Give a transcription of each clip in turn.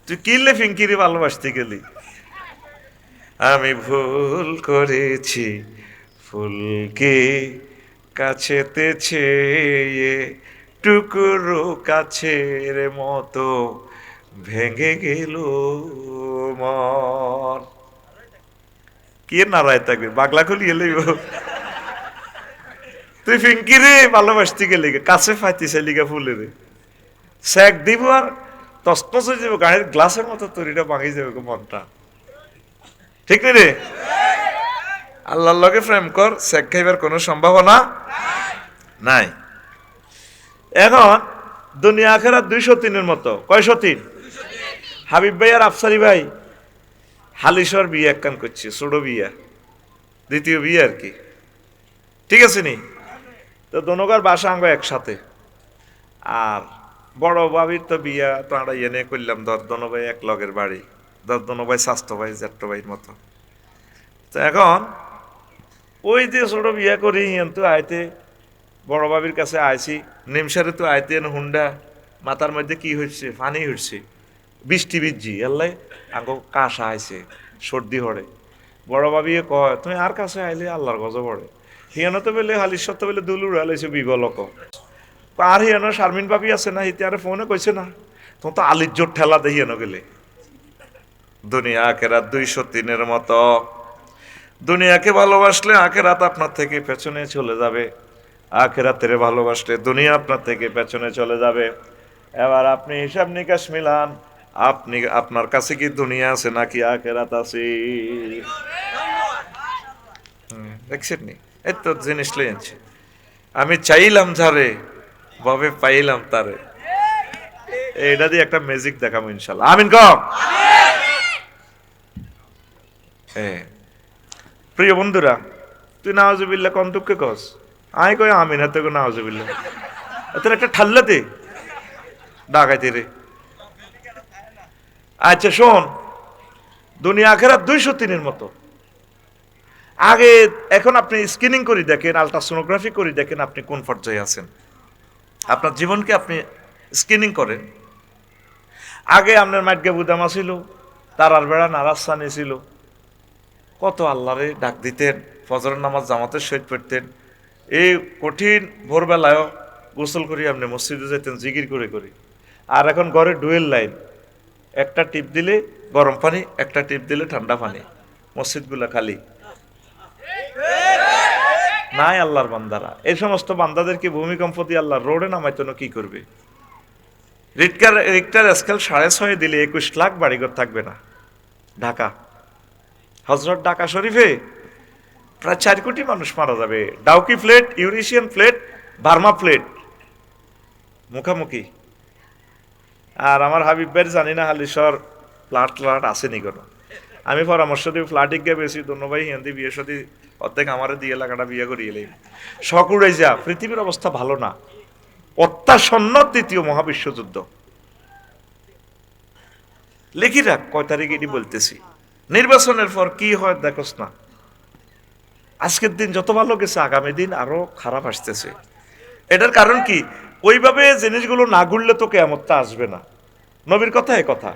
তুই কিনলে ফিঙ্কিরে ভালোবাসতে গেলি। আমি ভুল করেছি ফুলকে কাছেতে চেয়ে, টুকরো কাছের মতো ভেঙে গেল মন। কে নারায় থাকবে, বাগলা খুলিয়ে লইব। তুই ফিঙ্কিরে ভালোবাসতে গেলি, কাছে ফাইতিছে লিগা ফুলের স্যাক দিব আর তসতস হয়ে যাবে, গাড়ির গ্লাসের মতো তৈরিটা ভাঙি যাবে মনটা। ঠিক নেই রে? আল্লাহর লগে প্রেম কর, স্যাক খাইবার কোনো সম্ভাবনা নাই। এখন দুনিয়া আখেরাত 203-এর মতো। কয়শো 3? হাবিব ভাই আর আফসারি ভাই হালিশর বিয়ে একখান করছে, ছোট বিয়া, দ্বিতীয় বিয়ে আর কি। ঠিক আছে নি? তো দোনোকার বাসা আঙ্গ একসাথে। আর বড় ভাবির তো বিয়া তো আমরা এনে করলাম, ধর দোনো ভাই এক লগের বাড়ি, ধর দোনো ভাই স্বাস্থ্য ভাই জ্যাঠ্য ভাইয়ের মতো। তো এখন ওই যে ছোট বিয়া করি তো আইতে বড় ভাবির কাছে আইছি, নিমসারে তো আইতে হুন্ডা মাথার মধ্যে কি হচ্ছে, পানি হচ্ছে, বৃষ্টি বিজ্জি এল্লাই আঙ্গ কাশা আইছে, সর্দি হরে। বড় ভাবিয়ে কয় তুমি আর কাছে আইলে আল্লাহর গজব পড়ে। হিয়ানো তো বেলে হালির সত্য বেলে দুলুর আলাইছে বিগলক। আর হিয়ানো শারমিন ভাবি আছে না, হিতে আর ফোনে কইছে না, তোমার তো আলির জোর ঠেলা দেই হিয়ানো গেলে। দুনিয়া আখেরাত 203-এর মতো। দুনিয়াকে ভালোবাসলে আখেরাত আপনার থেকে পেছনে চলে যাবে, আখেরাতের ভালোবাসলে দুনিয়া আপনার থেকে পেছনে চলে যাবে। এবার আপনি হিসাব নিকাশ মিলান, আপনি আপনার কাছে কি দুনিয়া আছে নাকি আখেরাত আছে? দেখছেন নি? এই তো জিনিস লইছি, আমি চাইলাম যারে ভাবে পাইলাম তারে। এটা দিয়ে একটা ম্যাজিক দেখাবো ইনশাল্লাহ। আমিন কম। প্রিয় বন্ধুরা, তুই নাওজুবিল্লাহ কোন দুঃখে কস, আই কই আমিন হাতে কো নাওজুবিল্লাহ, তোর একটা ঠাল্লাতে ডাকাইতে রে। আচ্ছা শোন, দুনিয়া আখেরাত 203-এর মতো। আগে এখন আপনি স্ক্রিনিং করে দেখেন, আলট্রাসোনোগ্রাফি করে দেখেন আপনি কোন পর্যায়ে আছেন। আপনার জীবনকে আপনি স্ক্রিনিং করেন। আগে আপনার মাইটকে বুদামা ছিল, তারার বেড়া নারাস্তানি ছিল, কত আল্লাহরে ডাক দিতেন, ফজরের নামাজ জামাতের সহিত পড়তেন। এই কঠিন ভোরবেলায়ও গোসল করি আপনি মসজিদে যেতেন জিকির করে করে। আর এখন ঘরে ডুয়েল লাইন, একটা টিপ দিলে গরম পানি, একটা টিপ দিলে ঠান্ডা পানি, মসজিদগুলা খালি নাই আল্লাহর বান্দারা। এই সমস্ত বান্দাদেরকে ভূমিকম্প দিয়ে আল্লাহ রোডে নামাইতো না, কি করবে? রিক্টার স্কেল 6.5 দিলে 21 লাখ বাড়িঘর থাকবে না। ঢাকা, হজরত ঢাকা শরীফে প্রায় 4 কোটি মানুষ মারা যাবে। Dawki plate, Eurasian plate, Burma plate মুখামুখি। আর আমার হাবিব ভাই জানি না হালিশর ফ্লাট আসেনি কোনো। আমি পরামর্শ দিই ফ্লাটিক গিয়ে বেশি ধন্যবাদ হিন্দি বিয়ে সাথে অর্ধেক আমার দিয়ে এলাকাটা বিয়ে করিয়ে এলেই শখ উড়ে যা। পৃথিবীর অবস্থা ভালো না, অত্যাসন্ন তৃতীয় মহাবিশ্বযুদ্ধ। লিখি রাখ কয় তারিখ এটি বলতেছি। নির্বাচনের পর কি হয় দেখোস না। আজকের দিন যত ভালো গেছে আগামী দিন আরো খারাপ আসতেছে। এটার কারণ কি? ওইভাবে জিনিসগুলো না ঘুরলে তো কিয়ামতটা আসবে না। নবীর কথা এ কথা,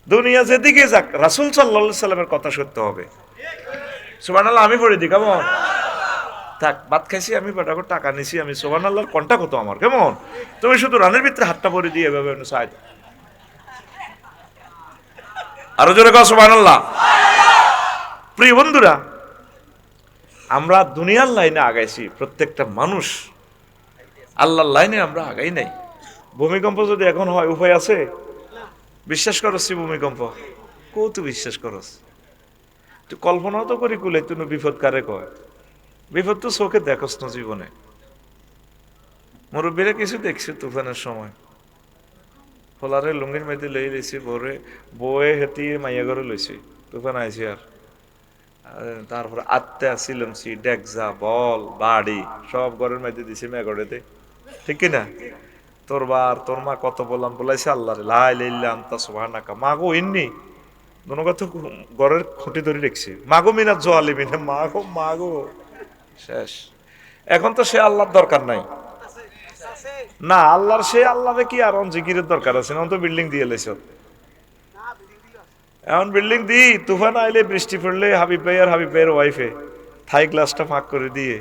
দুনিয়া যেদিকে যাক রাসূল সাল্লাল্লাহু আলাইহি সাল্লামের কথা সত্য হবে। সুবহানাল্লাহ। আমি পড়ে দিই কেমন? থাক, ভাত খাইছি আমি, বেটাকে টাকা নিছি আমি, সুবহানাল্লাহর কোনটা কত আমার কেমন? তুমি শুধু রানের ভিতরে হাতটা পরে দিয়ে এভাবে সাইড, আরো জোরে কও সুবহানাল্লাহ। প্রিয় বন্ধুরা, আমরা দুনিয়ার লাইনে আগাইছি, প্রত্যেকটা মানুষ আল্লাহর লাইনে আমরা আগাই নাই। ভূমিকম্প যদি এখন হয় উপায় আছে? বিশ্বাস করস ভূমিকম্প? কত বিশ্বাস করস? তুই কল্পনাও তো করি কুলে তুই বিপদ কারে কয়? বিপদ তো চোখে দেখস না জীবনে। মুরব্বীরা কিছু দেখছি তুফানের সময় ফোলারে লুঙ্গির মেয়েতে লই লইছি, বয়ে হেঁটি মাইয়া ঘরে লইছি, তুফান আইছি। আর তারপরে আত্মে আসিলাম ডেকজা বল বাড়ি সব ঘরের মধ্যে দিছি মেঘড়েতে, ঠিক কিনা? তোর মা কত বললাম বলাইছে আল্লাহ রে লাই লাইলাম তা সুবহানাকা। মাগো ইন্নি দোনো কথা ঘরের খুঁটি ধরে রেখছি, মাগো মিনা জোয়ালি মিনা, মাগো শেষ। এখন তো সে আল্লাহর দরকার নাই, না আল্লাহর সে আল্লাহরে কি আর জিকিরের দরকার আছে না, তো বিল্ডিং দিয়ে লেছ এখন বিল্ডিং দি তুফান আইলে বৃষ্টি পড়লে হাবিব ভাই আর হাবিব ভাইয়ের ওয়াইফে থাই গ্লাসটা ফাঁক করে দিয়ে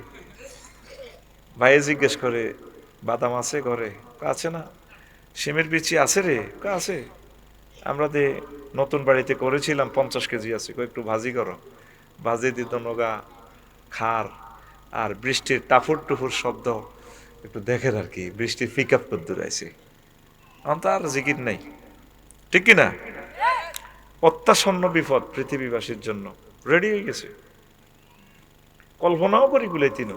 ভাইয়ে জিজ্ঞেস করে বাদাম আছে ঘরে? আছে না। শিমের বিচি আছে রে? আছে। আমরা যে নতুন বাড়িতে করেছিলাম 50 কেজি আছে, একটু ভাজি করো। ভাজি দিত নগা খার আর বৃষ্টির টাফুর টুফুর শব্দ একটু দেখেন আর কি, বৃষ্টির পিক আপ করে দূরাইছে। এখন তো আর জিকির নাই, ঠিক কিনা? অত্যাসন্ন বিপদ পৃথিবীবাসীর জন্য রেডি হয়ে গেছে, কল্পনাও করি গুলাইতিন।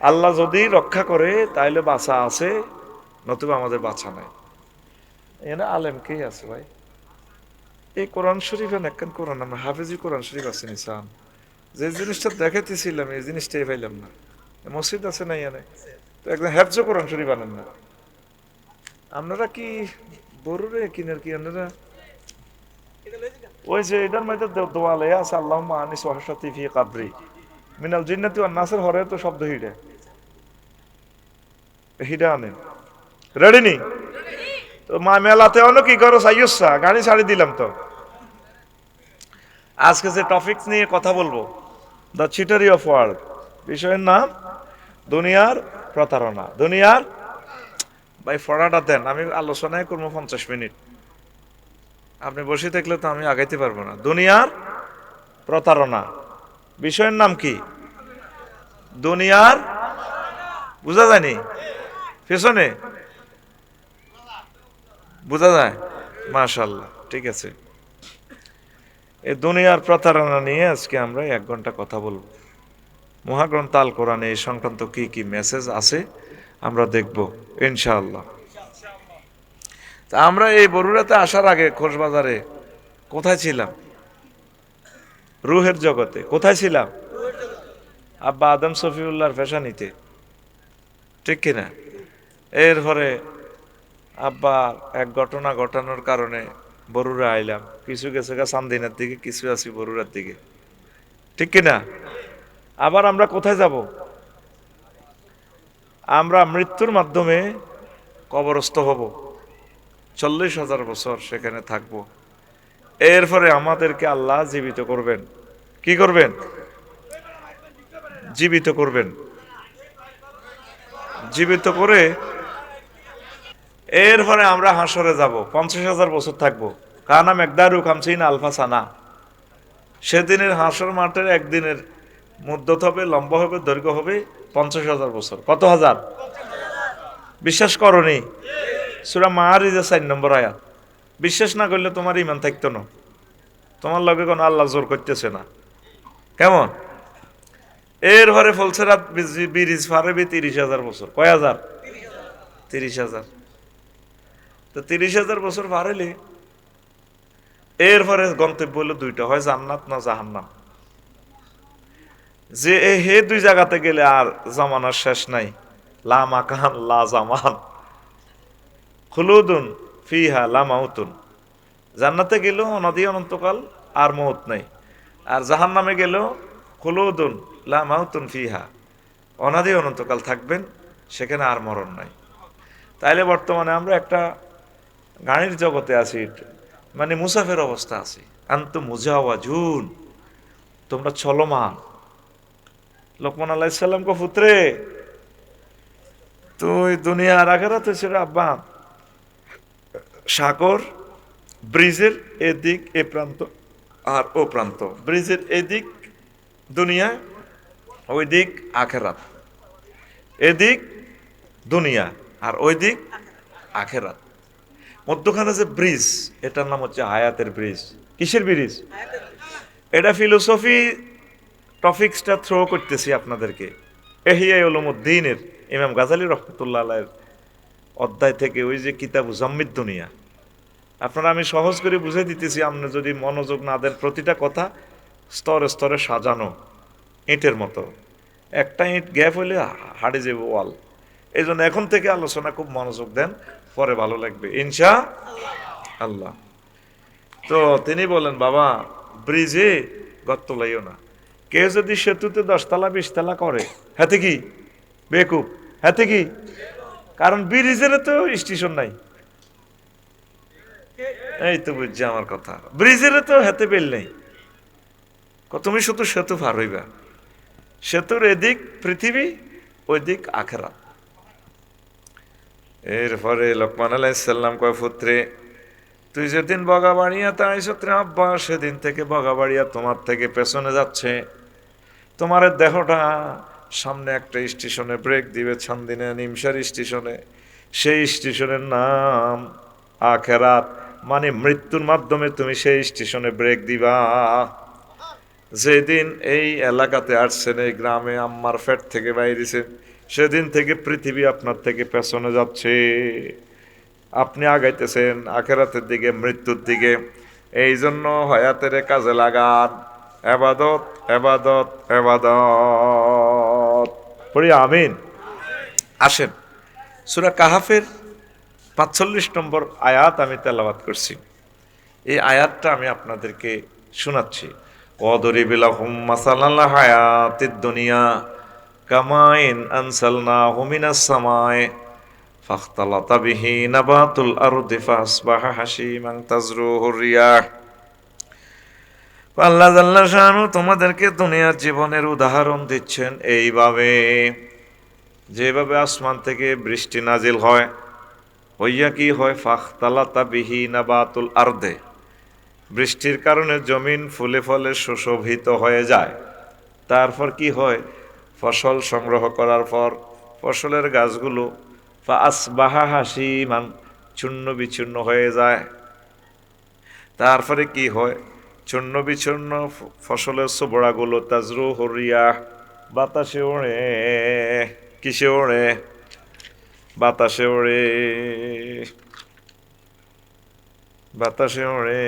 আল্লাহ যদি রক্ষা করে তাইলে বাঁচা আছে, নতুবা আমাদের বাঁচা নাই। এনে আলেম কে আছে ভাই? এই কোরআন শরীফ একখান কোরআন আমরা হাফেজি কোরআন শরীফ আছে নিসান, যে জিনিসটা দেখাইতেছিলাম এই জিনিসটাই পাইলাম না। মসজিদ আছে না এনে, তো একদম হেফজ কোরআন শরীফ আনেন না আপনারা কি বড়রে কিনার কি আপনারা? ওই যে এটার মধ্যে দোয়া লেয়া আছে আল্লাহুম্মা আনিস ওয়াহশাতি ফি কবরি মিনাল জিন্নাতি ওয়ান নাসের হরে তো শব্দ হিডে হিডে আনেন। রেডি নি? তো মা মেলাতে অন্য কি করো সাইয়সা গাড়ি ছাড়ি দিলাম। তো আজকে যে টপিক নিয়ে কথা বলবো, দ্য চিটারি অফ ওয়ার্ল্ড, বিষয়ের নাম দুনিয়ার প্রতারণা। দুনিয়ার ভাই ফড়াটা দেন, আমি আলোচনায় করবো 50 মিনিট, আপনি বসে থাকলে তো আমি আগাইতে পারবো না। দুনিয়ার প্রতারণা, বিষয়ের নাম কি? দুনিয়ার, বুঝা যায়নি পেছনে? বুঝা যায়? মাশাআল্লাহ, ঠিক আছে। এই দুনিয়ার প্রতারণা নিয়ে আজকে আমরা 1 ঘন্টা কথা বলবো। মহাগ্রন্থ আল কোরআনে এই সংক্রান্ত কি কি মেসেজ আছে আমরা দেখব ইনশাআল্লাহ। তা আমরা এই বরুড়াতে আসার আগে খোশবাজারে কোথায় ছিলাম? রুহের জগতে। কোথায় ছিলাম? আব্বা আদম শফিউল্লাহর ফেশানিতে, ঠিক কিনা? এরপরে আব্বা এক ঘটনা ঘটানোর কারণে বরুড়া আইলাম, কিছু গেছে গা চান্দিনার দিকে, কিছু আছি বরুড়ার দিকে, ঠিক কিনা? আবার আমরা কোথায় যাব? আমরা মৃত্যুর মাধ্যমে কবরস্থ হব, 40,000 বছর সেখানে থাকব। এরপরে আমাদেরকে আল্লাহ জীবিত করবেন। কি করবেন? জীবিত করবেন। জীবিত করে এরপরে আমরা হাসরে যাব, 50,000 বছর থাকবো। কানা মেকদারু খামসিন আলফা সানা। সেদিনের হাসর মাঠের একদিনের মুদ্দত হবে, লম্বা হবে, দৈর্ঘ্য হবে 50,000 বছর। কত হাজার? বিশ্বাস করনি? সূরা মাআরিজের 4 নম্বর আয়াত। বিশ্বাস না করলে তোমার ইমান থাকতো না, তোমার লগে কোনো আল্লাহ জোর করতেছে না। কেমন? এরপরে ফলসেরাত ব্রিজ পারবে 30,000 বছর। কয় হাজার? 30,000। তো 30,000 বছর পারেলে এরপরে গন্তব্য হলো 2টা, হয় জান্নাত না জাহান্নাম। যে হে 2 জায়গাতে গেলে আর জামানার শেষ নাই, লা মাকান লা জামান, খুলুদুন ফিহা লা মাউতুন। জান্নাতে গেলেও অনাদি অনন্তকাল আর মউত নাই, আর জাহান্নামে গেলেও খুলুদুন লা মাউতুন ফিহা, অনাদি অনন্তকাল থাকবেন, সেখানে আর মরণ নাই। তাইলে বর্তমানে আমরা একটা গাড়ির জগতে আছি, মানে মুসাফের অবস্থা আছি। আন্তু মুজাওয়াজুন, তোমরা চলমান। লোকমান আলাইহিস সালাম কো পুত্রে, তুই দুনিয়া আর আখিরাতে ছিল আব্বা সাগর, ব্রিজের এদিক এ প্রান্ত আর ও প্রান্ত। ব্রিজের এদিক দুনিয়া, ওই দিক আখিরাত। এদিক দুনিয়া আর ওই দিক আখিরাত। মধ্যখানে যে ব্রিজ, এটার নাম হচ্ছে হায়াতের ব্রিজ। কিসের ব্রিজ? এটা ফিলোসফি টপিকসটা থ্রো করতেছি আপনাদেরকে। ইহইয়া উলুমুদ্দিনের ইমাম গাজালি রহমাতুল্লাহ আলাইহির অধ্যায় থেকে, ওই যে কিতাবু জাম্মিদ দুনিয়া। আপনারা আমি সহজ করে বুঝে দিতেছি, আপনি যদি মনোযোগ না দেন, প্রতিটা কথা স্তরে স্তরে সাজানো ইটের মতো। একটা ইট গ্যাপ হইলে হাড়ে যাবে ওয়াল। এই জন্য এখন থেকে আলোচনা খুব মনোযোগ দেন, পরে ভালো লাগবে ইনশা আল্লাহ। তো তিনি বলেন, বাবা ব্রিজে গর্ত লাইও না। কেউ যদি সেতুতে 10 তলা 20 তলা করে, হাতে কি বেকুব। হাতে কি? কারণ ব্রিজের তো স্টেশন নাই। এই তো বুঝছি আমার কথা, ব্রিজের তো হাতে বেল নেই। তুমি শুধু সেতু পার হইবা, সেতুর এদিক পৃথিবী, ওই দিক আখেরাত। এরপরে লোকমান আলাইহিস সালাম কয়, পুত্রে তুই যেদিন বগাবাড়িয়াতে আইছো আব্বা, সেদিন থেকে বগাবাড়িয়া তোমার থেকে পেছনে যাচ্ছে। তোমার দেহটা সামনে একটা স্টেশনে ব্রেক দিবে, ছান্দিনা নিমসার স্টেশনে। সেই স্টেশনের নাম আখেরাত, মানে মৃত্যুর মাধ্যমে তুমি সেই স্টেশনে ব্রেক দিবা। যেদিন এই এলাকাতে আসছেন, এই গ্রামে আম্মার ফ্যাট থেকে বাইরেছেন, সেদিন থেকে পৃথিবী আপনার থেকে পেছনে যাচ্ছে, আপনি আগাইতেছেন আখেরাতের দিকে, মৃত্যুর দিকে। এই জন্য হায়াতের কাজে লাগান, এবাদত এবাদত এবাদত পড়ি, আমিন। আসেন, সূরা কাহাফের ৪৫ নম্বর আয়াত আমি তেলাওয়াত করছি। এই আয়াতটা আমি আপনাদেরকে শোনাচ্ছি। ওয়াদরিব লাহুম মাসালাল হায়াতিদ দুনিয়া কামাইন আনসালনাহু মিনাস সামায়ে ফাখতালাতা বিহি নাবাতুল আরদি ফাসবাহা হাশিমান তাজরুহুর রিয়াহ। আল্লাহ জাল্লা শানু তোমাদেরকে দুনিয়ার জীবনের উদাহরণ দিচ্ছেন এইভাবে, যেভাবে আসমান থেকে বৃষ্টি নাজিল হয়, হইয়া কি হয়, ফাখতালাতা বিহি নাবাতুল আরদে, বৃষ্টির কারণে জমিন ফুলে ফলে সুশোভিত হয়ে যায়। তারপর কি হয়, ফসল সংগ্রহ করার পর ফসলের গাছগুলো ফাসবাহা হাসিমান, চূর্ণ বিচূর্ণ হয়ে যায়। তারপরে কি হয়, চূর্ণ বিচূর্ণ ফসলের সোবড়াগুলো তাজরুহুর রিয়াহ, বাতাসে ওড়ে। কিসে ওড়ে? বাতাসে ওড়ে, বাতাসে ওড়ে।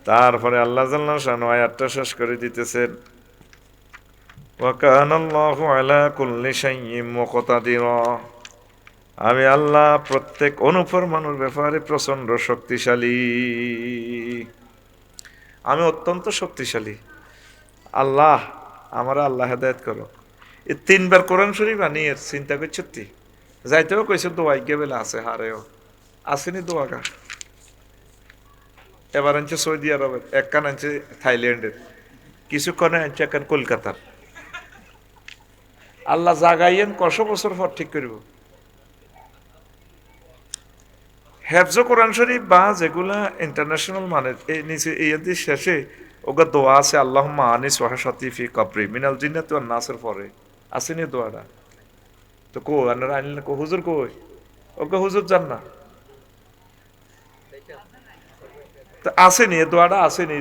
তারপরে আল্লাহ জাল্লা শানু আয়াতটা শেষ করে দিতেছেন, ওয়া কানাল্লাহু আলা কুল্লি শাইইন মুকতাদিরা, আমি আল্লাহ প্রত্যেক অনুফরমানোর ব্যাপারে প্রচন্ড শক্তিশালী, আমি অত্যন্ত শক্তিশালী। আল্লাহ, আমার আল্লাহ হেদায়েত করো। এই ৩ বার কোরআন শরীফ আনিয়ে চিন্তা করছো, যাইতেও কইছে দোয়া গেবেলা আছে, হারেও আসেনি দোয়াগা। এবার আনছে সৌদি আরবের, এক কান আনছে থাইল্যান্ডের, কিছুক্ষণে আনছে এক কান কলকাতার। আল্লাহ জাগাইয়েন কশো বছর পর ঠিক করব। হেফজ কোরআন শরীফ বা যেগুলা ইন্টারন্যাশনাল মানের, এই নিচে এই শেষে ওগা দোয়া আছে, আল্লাহুম্মা আনিস ওয়াহশাতি ফি কবরি মিনাল জিন্নাতি ওয়ান নাসের পরে আসেনি দোয়াটা। তো কো আপনারা আনলেন, কো হুজুর কই? ওকে হুজুর যান না, তো আসেনি এ দোয়াটা, আসেনি।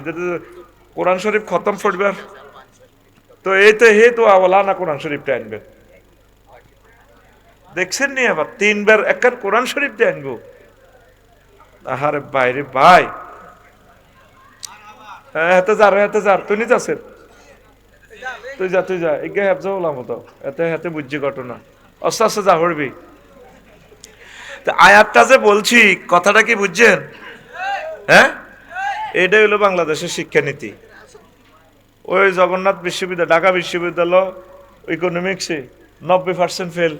কোরআন শরীফ খতম পড়বার, তো এই তো হে দোয়া বলা না, কোরআন শরীফটা আনবেন। দেখছেন নি, আবার ৩ বার একখান কোরআন শরীফটা আনবো। আহারে বাইরে ভাই, এতে যার তুই নিতে আছেন, তুই যা এগে হেফজা বললাম তো, এতে হাতে বুঝছি ঘটনা, আস্তে আস্তে যা পড়বি। তো আয়াতটা যে বলছি, কথাটা কি বুঝছেন? হ্যাঁ, এটাই হলো বাংলাদেশের শিক্ষানীতি। ওই জগন্নাথ বিশ্ববিদ্যালয়, ঢাকা বিশ্ববিদ্যালয় ইকোনমিক্সে 90% ফেল।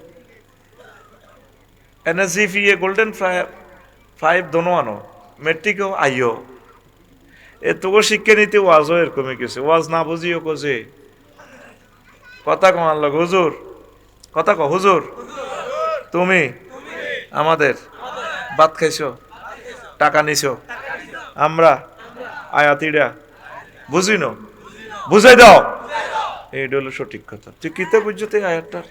এনএসজিপিএ গোল্ডেন 5 দোনো আনো, মেট্রিকও আইও। এ তবু শিক্ষানীতি ওয়াজও এরকমই কিছু, ওয়াজ না বুঝিও কোজে কথা কমার লোক, হুজুর কথা কো, হুজুর তুমি আমাদের ভাত খাইছো, টাকা নিছো, আমরা আয়াতিরা বুঝি না, বুঝাই দাও। এইটা হলো সঠিক কথা। তুই কিতে বুঝতে আয়াতটার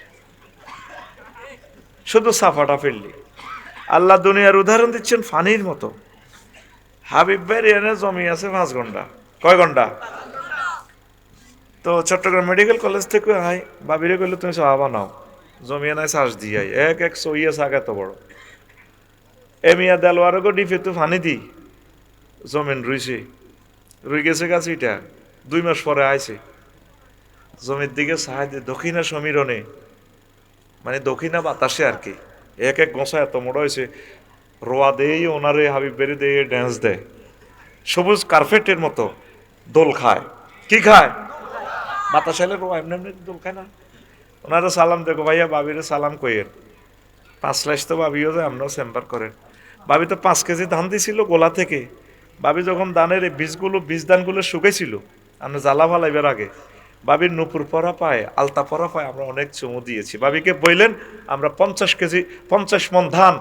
শুধু সাফাটা ফেললি। আল্লাহ দুনিয়ার উদাহরণ দিচ্ছেন ফানির মতো। হাবিব ভাইয়ের এনে জমি আছে 5 ঘন্টা, কয় ঘন্টা? তো চট্টগ্রাম মেডিকেল কলেজ থেকে আই, বাবিরে কইলে তুমি চা বানাও, জমি এনে চাষ দিয়ে এক সইয়া শাক এত বড়। এমিয়া দেলোয়ারকে ডিফে তো ফানি দি জমিন রুইছে, রুই গেছে গাছ, এটা 2 মাস পরে আইছে। জমির দিকে সাহায্য দক্ষিণা সমীরণে, মানে দক্ষিণা বাতাসে আর কি, এক গোসা এত মোড় হয়েছে, রোয়া দেই ওনারে, হাবিব বেরি দিয়ে ড্যান্স দেয়, সবুজ কার্পেটের মতো দোল খায়। কি খায়? বাতাস এলে রোয়া এমনি এমনি দোল খায় না, ওনারা সালাম দেখো ভাইয়া, ভাবিরে সালাম কইেন। 5 লাখ তো ভাবিও যে আমরাও চেম্বার করেন। ভাবি তো 5 কেজি ধান দিছিল গোলা থেকে। ভাবি যখন ধানের বীজ ধানগুলো শুকাইছিল, আমরা জ্বালা ফালাইবার আগে ভাবির নুপুর পরা পায়, আলতা পরা পায়, আমরা অনেক চুমু দিয়েছি। ভাবিকে বললেন আমরা 50 মন ধান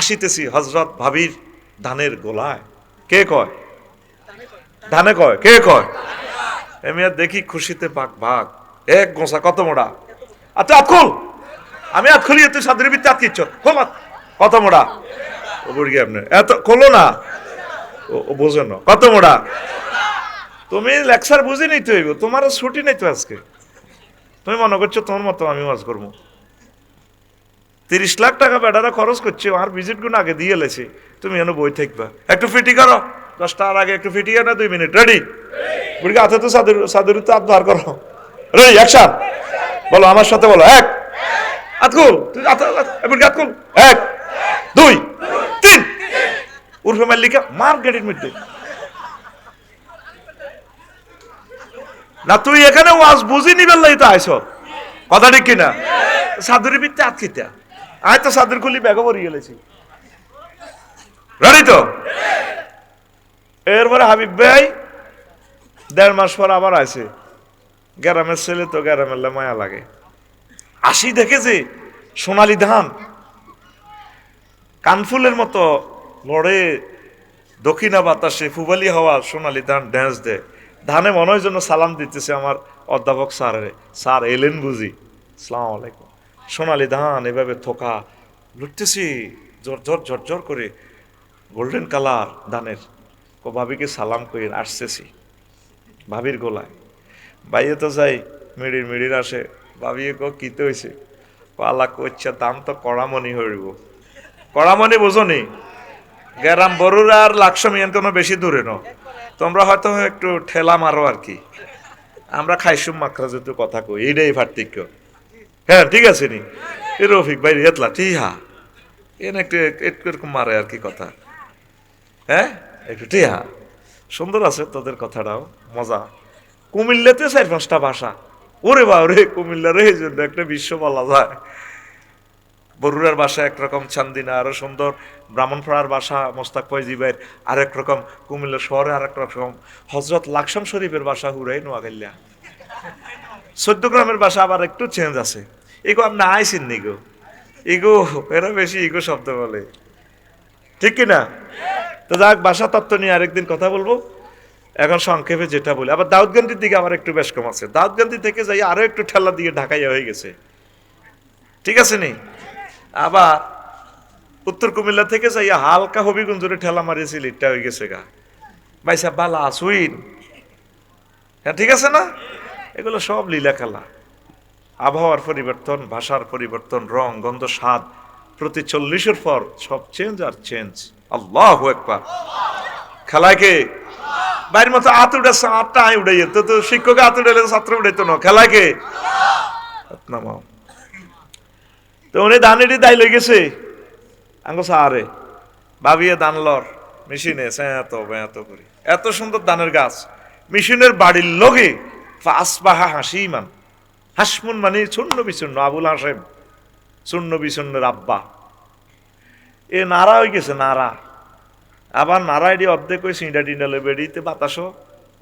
আসিতেছি হজরত ভাবির ধানের গোলায়। কে কয়? ধানে কয়, কে কয়? আমি আর দেখি খুশিতে ভাগ ভাগ এক গোসা কত মোড়া। আচ্ছা আতখুল, আমি আত খুলি, তুই সাদের ভিত্তি আতকিচ্ছ, খোল কত মোড়া। ও বুড়ি আপনি এত খোলো না, ও বোঝো না কত মোড়া। তুমি লেকচার বুঝি নিতে হইব, তোমার ছুটি নেই তো আজকে। তুমি মনে করছো তোমার মতো আমি ওয়াজ করবো। 30 লাখ টাকা বেটারা খরচ করছে, আর ভিজিট গুণ আগে দিয়ে এলেছে, তুমি এনে বই থাকবা। একটু ফিটি করো, 10টার আগে একটু ফিটি না, 2 মিনিট রেডি। বুড়িকে হাতে তো সাদের তো হাত বার করো, রেডি অ্যাকশন। বলো আমার সাথে, বলো এক আতকুল, তুই বুড়িকে আতকুল, 1 2 3 উর্ফে মাল্লিকা মার গেটির মধ্যে। না তুই এখানে ওয়াজ বুঝি নিবেন লাই তো আইস, কথা ঠিক কিনা? সাদুরি ভিত্তি আতকিতা আয় তো সাদুর খুলি ব্যাগও ভরে গেলেছি, রেডি তো? এরপরে হাবিব ভাই 1.5 মাস পর আবার আছে। গ্রামের ছেলে তো গ্রামের মায়া লাগে। আসি দেখেছে সোনালি ধান কানফুলের মতো লড়ে, দক্ষিণা বাতাসে ফুবালি হওয়া সোনালি ধান ড্যান্স দেয়। ধানে মনে হয় জন্য সালাম দিতেছে আমার অধ্যাপক স্যারের। স্যার এলেন বুঝি, আসসালামু আলাইকুম। সোনালি ধান এভাবে থোকা লুটতেছি ঝরঝর ঝরঝর করে, গোল্ডেন কালার ধানের। ভাবিকে সালাম করে আসতেছি ভাবির গোলায়। বাইয়ে তো যাই, মিড়ির আসে। ভাবিয়ে কিতে হয়েছে? আল্লাহ কইছে দাম তো কড়ামণি হইব। কড়ামণি বোঝনি? গ্যারাম বড়ুর আর লাকসমিয়ান কোনো বেশি দূরে ন, তোমরা হয়তো একটু ঠেলা মারো আর কি। আমরা খাইসুম মাখরা যেহেতু কথা কই, এইটাই পার্থক্য। হ্যাঁ ঠিক আছে নি রফিক ভাই এতলা ঠিক হা এনে একটু এরকম মারে আর কি কথা। হ্যাঁ একটু টিহা সুন্দর আছে তোদের কথাটাও মজা। কুমিল্লাতে 4-5টা ভাষা, ওরে বা রে কুমিল্লার এই জন্য একটা বিশ্ব বলা যায়। বরুড়ার ভাষা একরকম, চান্দিনা আরো সুন্দর, ব্রাহ্মণপাড়ার ভাষা মোস্তাক ফয়জি ভাইয়ের আরেক রকম, কুমিল্লা শহরে আরেক রকম, হজরত লাকসাম শরীফের ভাষা হুরাই নোয়াখাইলা, 14 গ্রামের ভাষা আবার একটু চেঞ্জ আছে। এগো আপনি আইসেন নি গো, ইগো এরা বেশি ইগো শব্দ বলে, ঠিক কিনা? তো যাক, ভাষা তত্ত্ব নিয়ে আরেকদিন কথা বলবো। এখন সংক্ষেপে যেটা বলি, আবার দাউদকান্দির দিকে আবার একটু বেশ কম আছে। দাউদকান্দি থেকে যাই আরো একটু ঠেলা দিয়ে ঢাকাইয়া হয়ে গেছে, ঠিক আছে নি? আবার উত্তর কুমিল্লা থেকে যাইয়া হালকা হবিগঞ্জরে ঠেলা মারিয়েছিল, এটা হয়ে গেছে গা ভাইসা বালা সুইন। হ্যাঁ ঠিক আছে না? এগুলো সব লীলা খেলা। আবহাওয়ার পরিবর্তন, ভাষার পরিবর্তন, রং গন্ধ স্বাদ, প্রতি 40-এর পর সব চেঞ্জ আর চেঞ্জ। আল্লাহু আকবার। খেলায় কে? বাইরের মতো হাত উঠাচ্ছে, হাতটা আয় উঠাই, তো শিক্ষক হাত উঠাইলে ছাত্র উঠাইতো না। খেলায় কে? নামাও। তো উনি ধানেরই দায় লই গেছে আঙ্গ সাহারে, ভাবিয়ে ধান লর মেশিনে এত করি, এত সুন্দর ধানের গাছ মেশিনের বাড়ির লগে আসবাহা হাসিমান, হাসমুন মানে চূর্ণ বিচূর্ণ, আবুল হাসেম চূর্ণ বিচূর্ণের আব্বা। এ নাড়া হয়ে গেছে, নাড়া। আবার নাড়া এটি অর্ধেক ওই সিঁড়া টিন্ডা লই বেড়িতে বাতাসও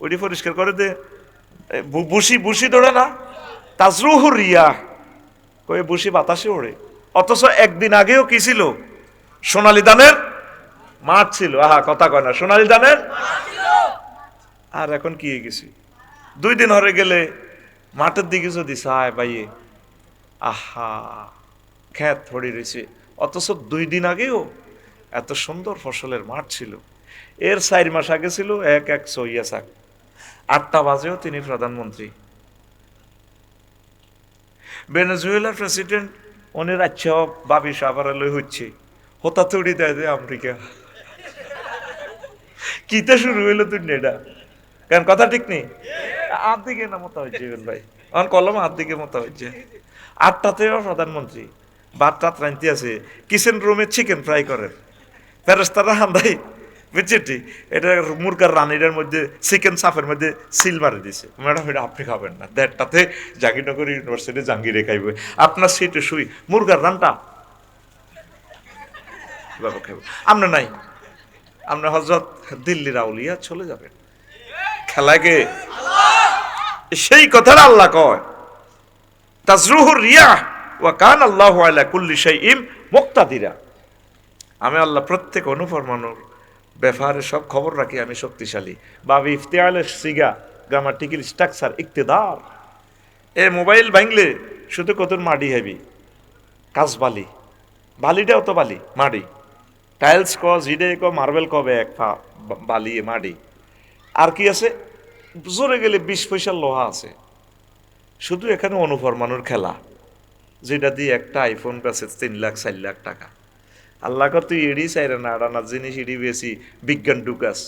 ওইটি পরিষ্কার করে দে। বুসি দৌড়ে না, তাজরুহুর রিয়া কয়ে বুসি বাতাসে ওড়ে। অথচ একদিন আগেও কি ছিল? সোনালী ধানের মাঠ ছিল। আহা কথা কয় না, সোনালী ধানের। আর এখন কি হয়ে গেছি? 2 দিন হরে গেলে মাঠের দিকে যদি চায় বাইয়ে, আহা ক্ষেত ধরে রয়েছে। অথচ 2 দিন আগেও এত সুন্দর ফসলের মাঠ ছিল। এর 4 মাস আগে ছিল এক সইয়া শাক। 8টা বাজেও তিনি প্রধানমন্ত্রী। ভেনেজুয়েলার প্রেসিডেন্ট উনি রাজ্য বাবি সাবারে লই হচ্ছে, হতা তৈরি দেয় যে আমেরিকা। কিতে শুরু হইলো দুনিয়াটা? কারণ কথা ঠিক নেই। আর দিকে না মতো হচ্ছে ভাই, আমার কলম আর দিকে মতো হচ্ছে। 8টাতেও প্রধানমন্ত্রী ভাত টাত রাঁধতে আছে, কিচেন রুমে চিকেন ফ্রাই করেন, ফেরেস্তারা হান্দাই বুঝছি? এটা মুরগার রানিটার মধ্যে চিকেন সাফের মধ্যে সিল মারি দিছে, ম্যাডাম এটা আপনি খাবেন না, দেড়টাতে জাহাঙ্গীরনগর ইউনিভার্সিটি জাহাঙ্গীরে খাইবে, আপনার সিটে শুই মুরগার রানটা খাইব। আমরা নাই, আমরা হযরত দিল্লির আউলিয়া চলে যাবেন খেলাকে। সেই কথাটা আল্লাহ কয় তাজরুহুর রিয়াহ ওয়া কান আল্লাহু আলা কুল্লি শাইইন মুক্তাদিরা। আমি আল্লাহ প্রত্যেক অনুপরমাণুর ব্যাপারে সব খবর রাখি, আমি শক্তিশালী। বাবি ইফতিআলের সিগা গ্রামাটিক্যাল স্ট্রাকচার ইকতিদার। এ মোবাইল ভাঙলে শুধু কত মাটি হবি, কাজ বালি, বালিটাও তো বালি মাটি, টাইলস ক জিডে ক মার্বেল কবে এক বালি মাটি, আর কি আছে জোরে গেলে 20 পয়সার লোহা আছে। শুধু এখানে অনুপরমাণুর খেলা, যেটা দিয়ে একটা আইফোন বেচে 3 লাখ 4 লাখ টাকা। আল্লাহ কর তুই এড়ি চাইরে না আড়ানা জিনিস এড়ি বেশি বিজ্ঞান ঢুকাস।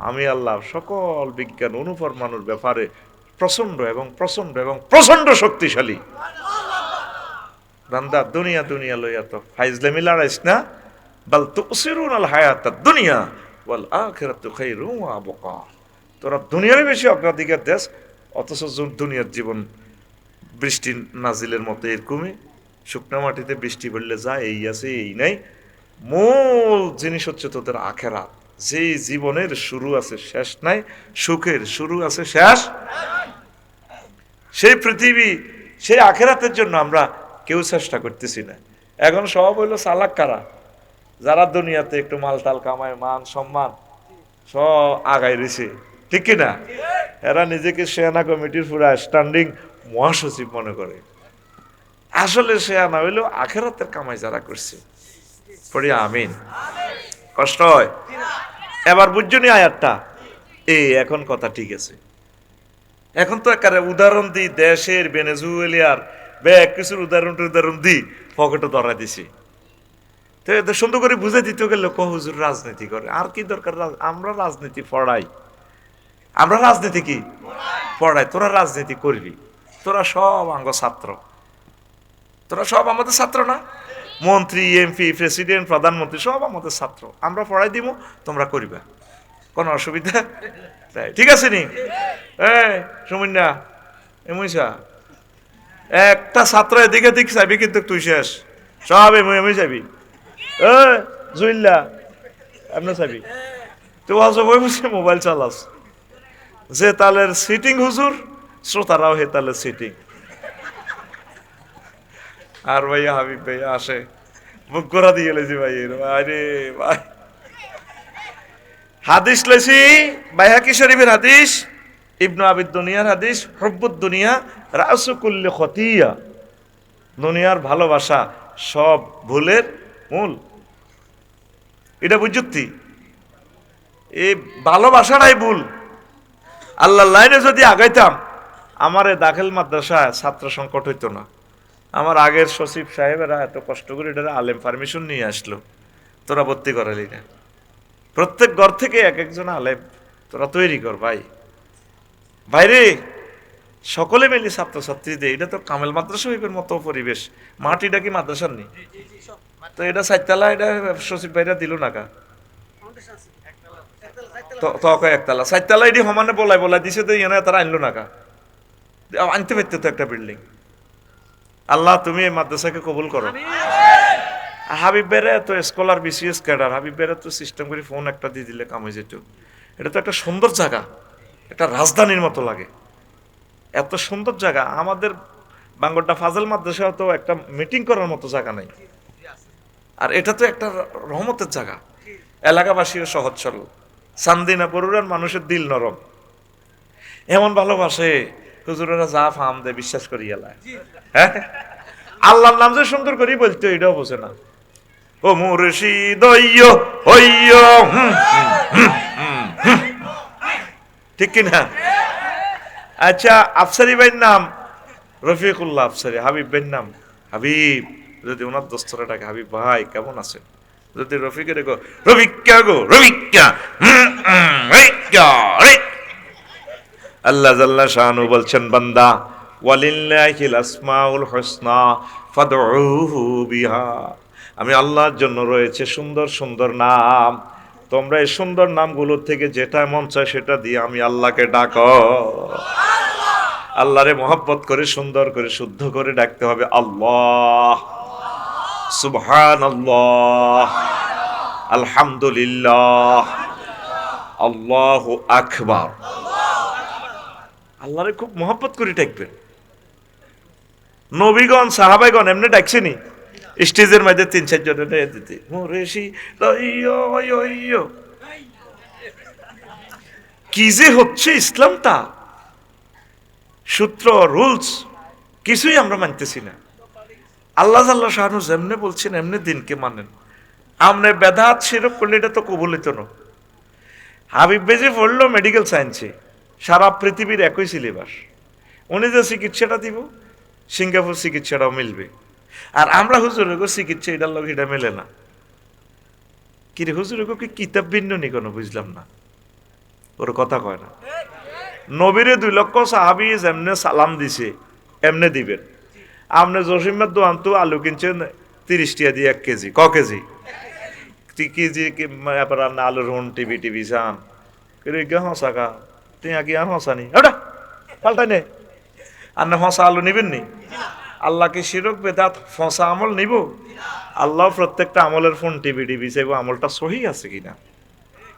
আমি আল্লাহ সকল বিজ্ঞান অনুপরমাণুর ব্যাপারে প্রচন্ড এবং প্রচন্ড এবং প্রচন্ড শক্তিশালী। বান্দা দুনিয়া দুনিয়া লইয়া তো ফাইজলামি লড়াইস না, বাল তুসিরুনাল হায়াতাদ দুনিয়া ওয়াল আখিরাতু খায়রুন ওয়া আবকা। তোরা দুনিয়ারই বেশি অগ্রাধিকার দেস, অথচ দুনিয়ার জীবন বৃষ্টি নাজিলের মতো এরকমই, শুকনা মাটিতে বৃষ্টি পড়লে যায়, এই আছে এই নাই। মূল জিনিস হচ্ছে তোদের আখেরাত, যে জীবনের শুরু আছে শেষ নাই, সুখের শুরু আছে শেষ। সেই পৃথিবী, সেই আখেরাতের জন্য আমরা কেউ চেষ্টা করতেছি না। এখন সব হইলো চালাক কারা, যারা দুনিয়াতে একটু মালটাল কামায়, মান সম্মান সব আগাই রয়েছে, ঠিক কিনা? এরা নিজেকে সেনা কমিটির পুরা স্ট্যান্ডিং মহাসচিব মনে করে। আসলে সেনা হইলো আখেরাতের কামাই যারা করছে। পড়ি আমিন। কষ্ট হয়? এবার বুঝছনি আয়াতটা? এখন কথা ঠিক আছে। এখন তো একেবারে উদাহরণ দিই, দেশের ভেনেজুয়েলার ব্যাগ কিছুর উদাহরণ দিই, পকেটে ধরা দিছি। তো এদের সুন্দর করে বুঝে দিতে গেলে হুজুর রাজনীতি করে, আর কি দরকার? আমরা রাজনীতি পড়াই, আমরা রাজনীতি কি পড়াই, তোরা রাজনীতি করবি, তোরা সব আঙ্গ ছাত্র, তোরা সব আমাদের ছাত্র না? মন্ত্রী, এমপি, প্রেসিডেন্ট, প্রধানমন্ত্রী সব আমাদের ছাত্র, আমরা পড়াই দিব, তোমরা করিবা, কোনো অসুবিধা ঠিক আছে নি? সুমিন্না এমইসা একটা ছাত্র এদিকে দিক চাইবি, কিন্তু তুই শেষ, সব এমই চাইবি। জুইল্লা আপনার চাইবি, তুই বসে মোবাইল চালাস। যে তালের সিটিং হুজুর, শ্রোতারাও হে তালের সিটিং। আর ভাইয়া হাবিব ভাইয়া আসে, মুখ গোড়া দিয়ে গেলেছি ভাই, আরে ভাই হাদিস লেছি, বাইহাকি শরীফের হাদিস, ইবনু আবিদ দুনিয়ার হাদিস, হুব্বুদ দুনিয়া রাসু কুল্লি খতিয়া। দুনিয়ার ভালোবাসা সব ভুলের মূল। এটা বুঝতি? এই ভালোবাসাটাই ভুল। আল্লাহর লাইনে যদি আগাইতাম, আমার দাখিল মাদ্রাসায় ছাত্র সংকট হইতো না। আমার আগের সচিব সাহেবেরা এত কষ্ট করে এটা আলেম পারমিশন নিয়ে আসলো, তোরা ভর্তি করালি না। প্রত্যেক ঘর থেকে এক একজন আলেম তোরা তৈরি কর ভাই। বাইরে সকলে মিলি ছাত্রছাত্রীদের, এটা তো কামেল মাদ্রাসা হইবের মতো পরিবেশ। মাটিটা কি মাদ্রাসার নেই তো? এটা 4 তলা, এটা সচিব ভাইরা দিল না কা তো 1 তলা 4 তলা এটি সমানে বলাই দিছে, তো এনে তারা আনলো না কা? আনতে পারতো তো একটা বিল্ডিং। আল্লাহ তুমি এই মাদ্রাসাকে কবুল করো। হাবিব বেড়ে তো স্কলার, বিসিএস ক্যাডার, হাবিব বেড়ে তো সিস্টেম করে ফোন একটা দিয়ে দিলে কাম হয়ে যেত। এটা তো একটা সুন্দর জায়গা, একটা রাজধানীর মতো লাগে, এত সুন্দর জায়গা। আমাদের বাঙ্গরটা ফাজল মাদ্রাসা তো একটা মিটিং করার মতো জায়গা নাই, আর এটা তো একটা রহমতের জায়গা। এলাকাবাসীও সহজ সরল, চান্দিনা পড়ুরার মানুষের দিল নরম, এমন ভালোবাসে হুজুরেরা যা ফাম দেয় বিশ্বাস করি এলায়। হ্যাঁ, আল্লাহর নাম যে সুন্দর করি বলতে এটাও বোঝে না। ও মুর্শিদ ঠিক কিনা? আচ্ছা, আফসারি ভাইয়ের নাম রফিকুল্লাহ আফসারি, হাবিব ভাইয়ের নাম হাবিব। যদি ওনার দোস্তরা ডাকে হাবিব ভাই কেমন আছেন, যদি রফিকে দেখো রফিকা গো রফিকা, আল্লাহ জাল্লা শানু বলছেন, বান্দা ওয়ালিল্লাহিল আসমাউল হুসনা ফাদউহু বিহা। আমি আল্লাহর জন্য রয়েছে সুন্দর সুন্দর নাম, তোমরা এই সুন্দর নামগুলোর থেকে যেটা মন চায় সেটা দিয়ে আমি আল্লাহকে ডাকো। আল্লাহরে মহব্বত করে সুন্দর করে শুদ্ধ করে ডাকতে হবে আল্লাহ, সুবহানাল্লাহ, আলহামদুলিল্লাহ, আল্লাহু আকবার। আল্লাহরে খুব মহব্বত করে ডাকবেন। নবীগণ সাহাবাইগণ এমনি ডাকছেনি স্টেজের মধ্যে 3-4 জনের দিতে মোরেশি কি যে হচ্ছে ইসলামটা, সূত্র রুলস কিছুই আমরা মানতেছি না। আল্লাহ আল্লাহ শাহানু যেমনে বলছেন এমনি দিনকে মানেন। আমনে বেদাত শিরক করলে এটা তো কবুলিত না। হাবিব বেজে পড়লো মেডিকেল সায়েন্সে, সারা পৃথিবীর একই সিলেবাস। উনি যে চিকিৎসাটা দিব সিঙ্গাপুর চিকিৎসাটাও মিলবে। আর আমরা হুজুরের চিকিৎসা এটার লোক এটা মেলে না। কিরে হুজুরের কি কিতাব ভিন্ন নি কোনো বুঝলাম না, ওর কথা কয় না। নবীরে 2 লক্ষ সাহাবি যেমনে সালাম দিছে এমনে দিবেন। আপনি জসিমের দোকান তো আলু কিনছেন 30 টাকা দিয়ে 1 কেজি, ক কেজি কেজি আলুর হুন টিভি টিভি চান হসা কা তুই আগে আর হসা নি ওটা পাল্টাই নে। আর না হসা আলু নিবেন নি? আল্লাহ কি শিরক বেদাত ফসা আমল নিব? আল্লাহ প্রত্যেকটা আমলের ফোন টিভি টিভি চাইব আমলটা সহি আছে কিনা।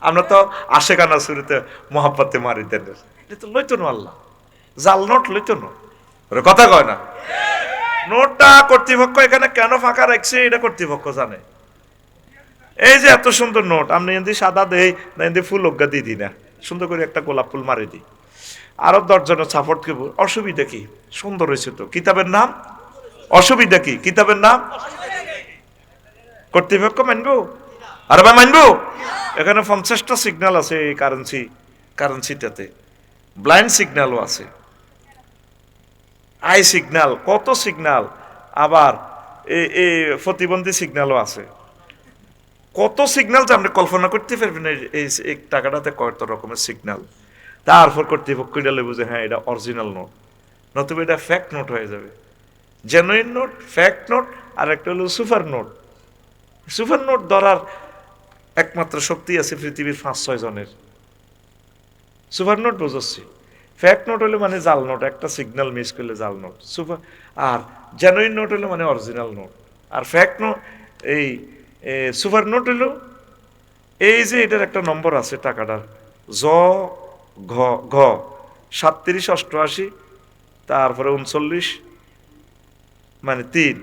আমরা তো আশেকানা শুরুতে মহাব্বতে মারি দেন, এটা তো লইতো না আল্লাহ, জাল নোট লইতো না। কথা কয় না? নোটটা কর্তৃপক্ষ এখানে কেন ফাঁকা রাখছে এটা কর্তৃপক্ষ জানে। এই যে এত সুন্দর নোট, আপনি এমনি সাদা দেই না এমনি ফুল অজ্ঞা দিয়ে দিই না, সুন্দর করে একটা গোলাপ ফুল মারি দিই, আরো 10 জনের সাপোর্ট করব, অসুবিধা কি? সুন্দর হয়েছে তো, কিতাবের নাম। অসুবিধা কি? কিতাবের নাম। কর্তৃপক্ষ মানবো? আর বা মানবো? এখানে 50টা সিগন্যাল আছে এই কারেন্সিটাতে, ব্লাইন্ড সিগন্যালও আছে, আই সিগন্যাল, কত সিগন্যাল, আবার এই প্রতিবন্ধী সিগন্যালও আছে। কত সিগন্যাল যে আপনি কল্পনা করতে পারবেন এই টাকাটাতে কত রকমের সিগন্যাল। তারপর কর্তৃপক্ষ এটা বুঝে হ্যাঁ এটা অরিজিনাল নোট, নতুবা এটা ফ্যাক্ট নোট হয়ে যাবে। জেনুইন নোট, ফ্যাক্ট নোট, আর একটা হলো সুপার নোট। সুপার নোট ধরার একমাত্র শক্তি আছে পৃথিবীর 5-6 জনের। সুপার নোট বুঝছি, ফ্যাক্ট নোট হলে মানে জাল নোট, একটা সিগন্যাল মিস করলে জাল নোট। সুপার আর জেনুইন নোট হলে মানে অরিজিনাল নোট। আর ফ্যাক্ট নোট এই সুপার নোট হলো এই যে এটার একটা নম্বর আছে টাকাটার, জ ঘ ঘ 3788 তারপরে 39 মানে 3,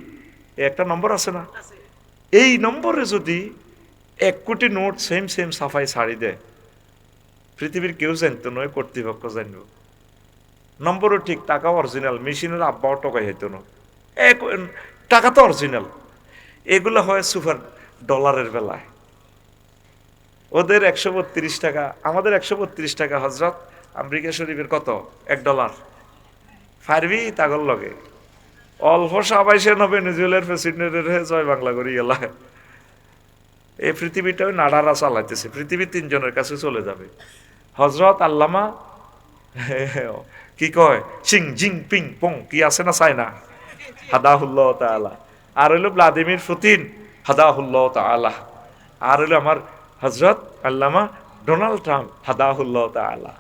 একটা নম্বর আছে না? এই নম্বরে যদি 1 কোটি নোট সেম সাফাই ছাড়ি দেয়, পৃথিবীর কেউ জানতো নয়, কর্তৃপক্ষ জানবো। নম্বরও ঠিক, টাকা অরিজিনাল, মেশিনের আব্বাও টাকা হইতো না, টাকা তো অরিজিনাল। এগুলো হয় সুপার ডলারের বেলায়। ওদের 132 টাকা, আমাদের 132 টাকা। হজরত আমেরিকা শরীফের কত? $1 ফারবি তাগর লগে অল্প সাবাইশে ভেনেজুয়েলার প্রেসিডেন্টের জয় বাংলা করি গেলা। এই পৃথিবীটাও নাড়ারা চালাইতেছে, পৃথিবী 3 জনের কাছে চলে যাবে। হজরত আল্লামা কি কয় চিং জিং পিং পং কি আছে না চায়না, হাদাহুল্লাহ তাআলা। আর হইলো ভ্লাদিমির পুতিন, হাদাহুল্লাহ তাআলা। আর হইলো আমার হজরত আল্লামা ডোনাল্ড ট্রাম্প, হাদাহুল্লাহ তাআলা।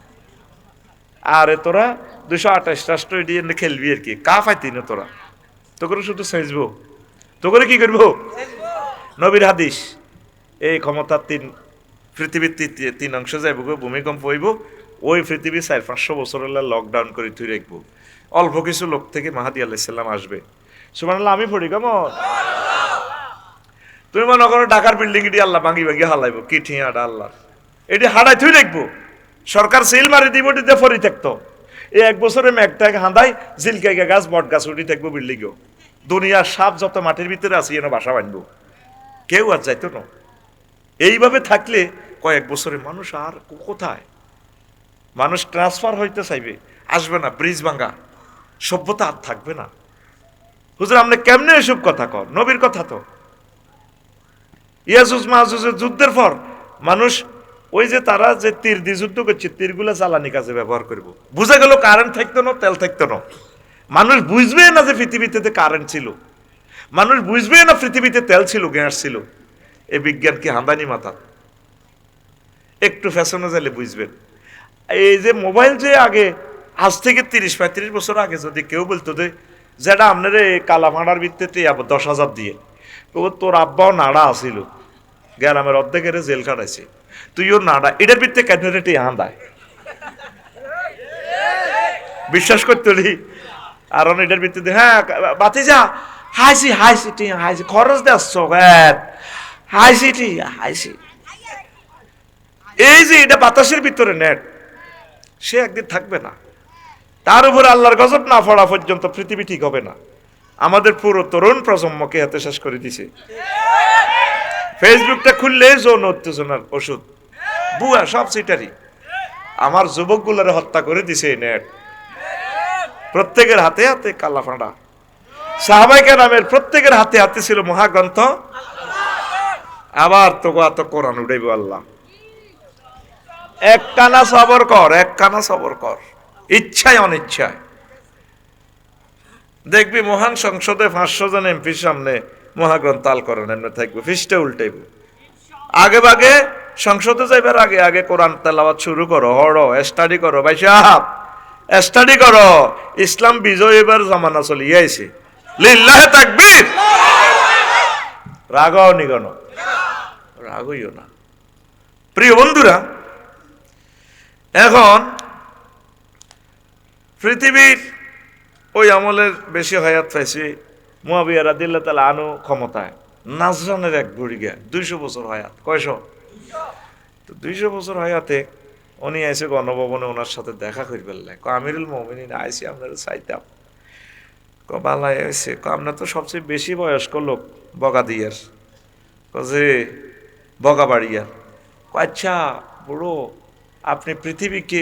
আরে তোরা 228 রাষ্ট্র এডিয়ে খেলবি আর কি, কা ফাইতি না তোরা, তো করে শুধু সেজবো, তো করে কি করবো? নবীর হাদিস, এই ক্ষমতার পৃথিবীর 3 অংশ যাইব, ভূমিকম্প হইব, ওই পৃথিবী 400-500 বছর লকডাউন করে তুই রাখবো। অল্প কিছু লোক থেকে মাহাদি আলাইহিস সালাম আসবে। সুবহানাল্লাহ, আমি পড়ি কেমন? তুমি মনে করো ঢাকার বিল্ডিং এটি আল্লাহ ভাঙি হালাইব, কি ঠিয়াটা আল্লাহ এটি হারাই তুই রাখবো। সরকার সিল মারি দিব, দিতে ফরি থাকতো। এই 1 বছরে মেঘটাকে হাঁদাই জিলকাইগা গাছ বট গাছ উঠি থাকবো বিল্ডিংও। দুনিয়ার সাপ যত মাটির ভিতরে আছে যেন বাসা বাঁধবো, কেউ আর যাইতো না। এইভাবে থাকলে কয়েক বছরে মানুষ আর কোথায়? মানুষ ট্রান্সফার হইতে চাইবে, আসবে না, ব্রিজ ভাঙা, সভ্যতা আর থাকবে না। হুজুর আপনি কেমনে এসব কথা কর? নবীর কথা তো। ইয়াজুজ মাহুজের যুদ্ধের পর মানুষ ওই যে তারা যে তীর দিয়ে যুদ্ধ করছে, তীরগুলা জ্বালানি কাজে ব্যবহার করব। বুঝা গেল কারেন্ট থাকতো না, তেল থাকতো না। মানুষ বুঝবে না যে পৃথিবীতে কারেন্ট ছিল, মানুষ বুঝবে না পৃথিবীতে তেল ছিল, গ্যাস ছিল। এই বিজ্ঞান কি হাঁদানি মাথা? একটু ফ্যাশনে যাইলে বুঝবেন। এই যে মোবাইল যে আগে, আজ থেকে 30-35 বছর আগে যদি কেউ বলতো যে যেটা আপনার কালা ভাড়ার ভিত্তিতে 10,000 দিয়ে, তোর আব্বাও নাড়া আসিল, গ্রামের অর্ধেকের জেল কাটাইছে, তুইও নাড়া, এটার ভিত্তিতে ক্যান্ডিডেট আন্দায় বিশ্বাস করতে লি। আর এটার ভিত্তিতে হ্যাঁ বাতি যা হাইসি হাইসি টি হাইসি খরচ দেচ্ছ হাইসি টি হাইসি। এই যে এটা বাতাসের ভিতরে নেট, সে একদিন থাকবে না। তার উপর আল্লাহর গজব না পড়া পর্যন্ত পৃথিবী ঠিক হবে না। আমাদের পুরো তরুণ প্রজন্মকে হাতে শেষ করে দিছে। ফেসবুকটা খুললে যৌন উত্তেজনার ওষুধ, বুয়া সব সিটারি। আমার যুবকগুলোরে হত্যা করে দিছে এই নেট। প্রত্যেকের হাতে হাতে কালা ফাঁড়া। সাহাবায়ে কেরামের প্রত্যেকের হাতে হাতে ছিল মহাগ্রন্থ। আবার তো কোরআন উঠাইব আল্লাহ। এক কানা সবর কর, এক কানা সবর কর, ইচ্ছায় অনিচ্ছায়। দেখবি মহান সংসদে 500 জন এমপির সামনে মহাগ্রন্থ আল কোরআন এমনি থাকবে, ফিসটা উল্টাইব। আগে ভাগে সংসদে যাইবার আগে আগে কোরআন তেলাওয়াত শুরু করো, হড়ো স্টাডি করো, ভাই সাহেব স্টাডি করো। ইসলাম বিজয় এবার জামানা চলিয়ে আইছে। লিল্লাহে তাকবীর। রাগাও নিগন, রাগ হইও না। প্রিয় বন্ধুরা, এখন পৃথিবীর ওই আমলের বেশি হায়াত পাইছে মুয়াবিয়া রাদিয়াল্লাহু তাআলা আনহু ক্ষমতায়। নাজরানের এক বুড়িগা 200 বছর হায়াত। কয়শো? তো 200 বছর হায়াতে উনি আইসে গণভবনে ওনার সাথে দেখা করে ফেললে। আমিরুল মুমিনিন আইসি আপনারা চাইতাম। বালাই আইসে, আপনার তো সবচেয়ে বেশি বয়স্ক লোক বগাদিয়ার, যে বগাবাড়িয়ার। আচ্ছা বুড়ো, আপনি পৃথিবীকে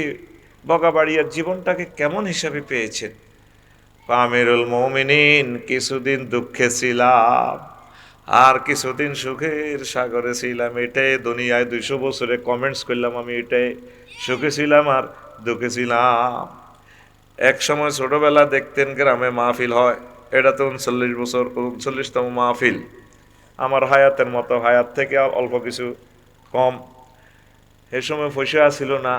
বগাবাড়িয়ার জীবনটাকে কেমন হিসাবে পেয়েছেন? আমিরুল মুমিনিন, কিছুদিন দুঃখে ছিলাম আর কিছুদিন সুখের সাগরে ছিলাম। এটাই দুনিয়ায় 200 বছরে কমেন্টস করলাম আমি, এটাই সুখে ছিলাম আর দুঃখে ছিলাম। এক সময় ছোটবেলা দেখতেন গ্রামে মাহফিল হয়, এটা তো 39 বছর 39তম মাহফিল। আমার হায়াতের মতো, হায়াত থেকে অল্প কিছু কম। এ সময় পয়সা ছিল না,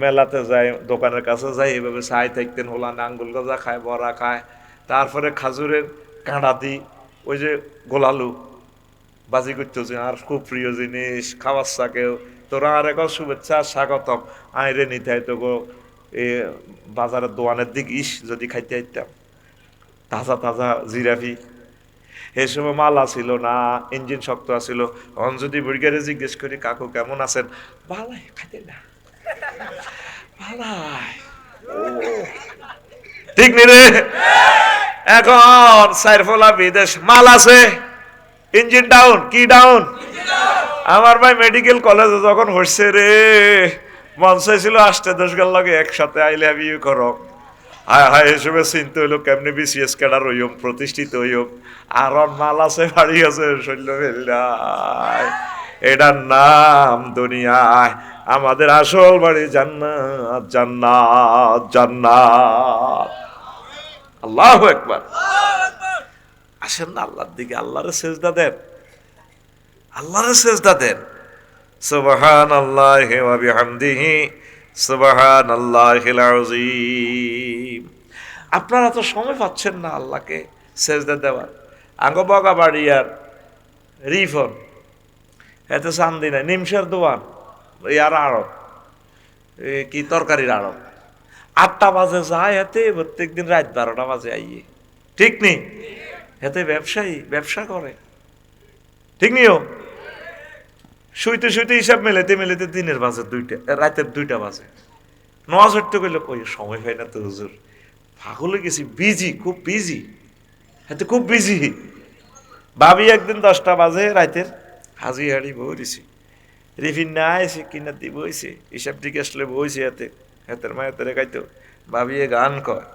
মেলাতে যাই, দোকানের কাছে যাই, এভাবে চাই থাকতেন, হোলান আঙ্গুল গজা খায়, বড়া খায়, তারপরে খাজুরের কাঁড়া দি ওই যে গোলালু বাজি করতেছে, আর খুব প্রিয় জিনিস খাওয়ার চাকেও। তোরা আর এক শুভেচ্ছা স্বাগতম, আইরে নিতে হইতো গো এ বাজারের দোয়ানের দিক, ইস যদি খাইতে আইতাম তাজা তাজা জিরাফি। এই সময় মালা ছিল না, ইঞ্জিন শক্ত আছিল। অন যদি বুড়িগারে জিজ্ঞেস করি কাকু কেমন আছেন, ভালাই, খাইতে না ভালাই, ঠিক নি রে? এখন সাইরফলা বিদেশ মাল আছে, ইঞ্জিন ডাউন। কি ডাউন? আমার ভাই মেডিকেল কলেজে যখন হচ্ছে রে, মন চাইছিল 8-10 গাল লাগে একসাথে আইলে আমি করো। হায় হায়, এসবে চিন্তা হইলো কেমনি বিসিএস ক্যাডার হইম, প্রতিষ্ঠিত হইম। আর মাল আছে, বাড়ি আছে, শৈল্য ফেললাই। এটার নাম দুনিয়ায়। আমাদের আসল বাড়ি জান্নাত, জান্নাত, জান্নাত। আল্লাহু আকবার। আসেন না আল্লাহর দিকে, আল্লাহরে সেজদা দেন, আল্লাহরে সেজদা দেন। সুবহানাল্লাহি ওয়া বিহামদিহি সুবহানাল্লাহিল আযীম। আপনারা তো সময় পাচ্ছেন না আল্লাহকে সেজদা দেওয়ার। আঙ্গ বগা বাড়িয়ার রিফন এতে চান্দি নাই, নিমসের দোয়ান ইয়ার আড়ত, কি তরকারির আড়ত। 8টা বাজে যায় এতে, প্রত্যেকদিন রাত 12টা বাজে আইয়ে, ঠিক নেই? এতে ব্যবসায়ী ব্যবসা করে, ঠিক নিও? শুইতে শুইতে হিসাব মেলাতে মেলাতে দিনের বাজে 2টা, রাতের 2টা বাজে। নামাজ পড়তে গেলে কই সময় পাই না তো হুজুর, পাগলে গেছি, বিজি, খুব বিজি, এতে খুব বিজি। ভাবি একদিন 10টা বাজে রাতের হাজি হাড়ি বইছি, রিফিন না এসে কিনা দি বইছে, হিসাব দিকে আসলে বইছে, এতে হাতের মায়ের রেখাইতো। ভাবি গান কয়,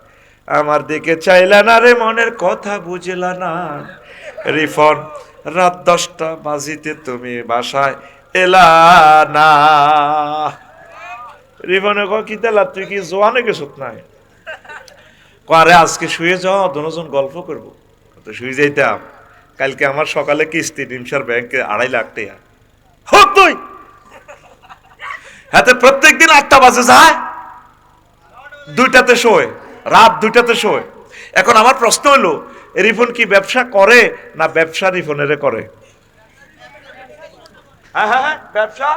আমার দিকে চাইলা না রে, মনের কথা বুঝলা না, রিফন রাত 10টা বাজিতে তুমি বাসায় এলা না। রিফনে কয় কি তেলা, তুই কি জোয়ানে গেছত নাই? আরে আজকে শুয়ে যাও, দুজন গল্প করবো। তো শুয়ে যাইতাম, কালকে আমার সকালে কিস্তি নিমসার ব্যাংকে 2.5 লাখ টাকা। তুই হাতে প্রত্যেক দিন 8টা বাজে যায়, 2টাতে শোয়, রাত 2টাতে শোয়। এখন আমার প্রশ্ন হলো, রিফন কি ব্যবসা করে না ব্যবসা রিফনেরে করে? হ্যাঁ হ্যাঁ হ্যাঁ, ব্যবসা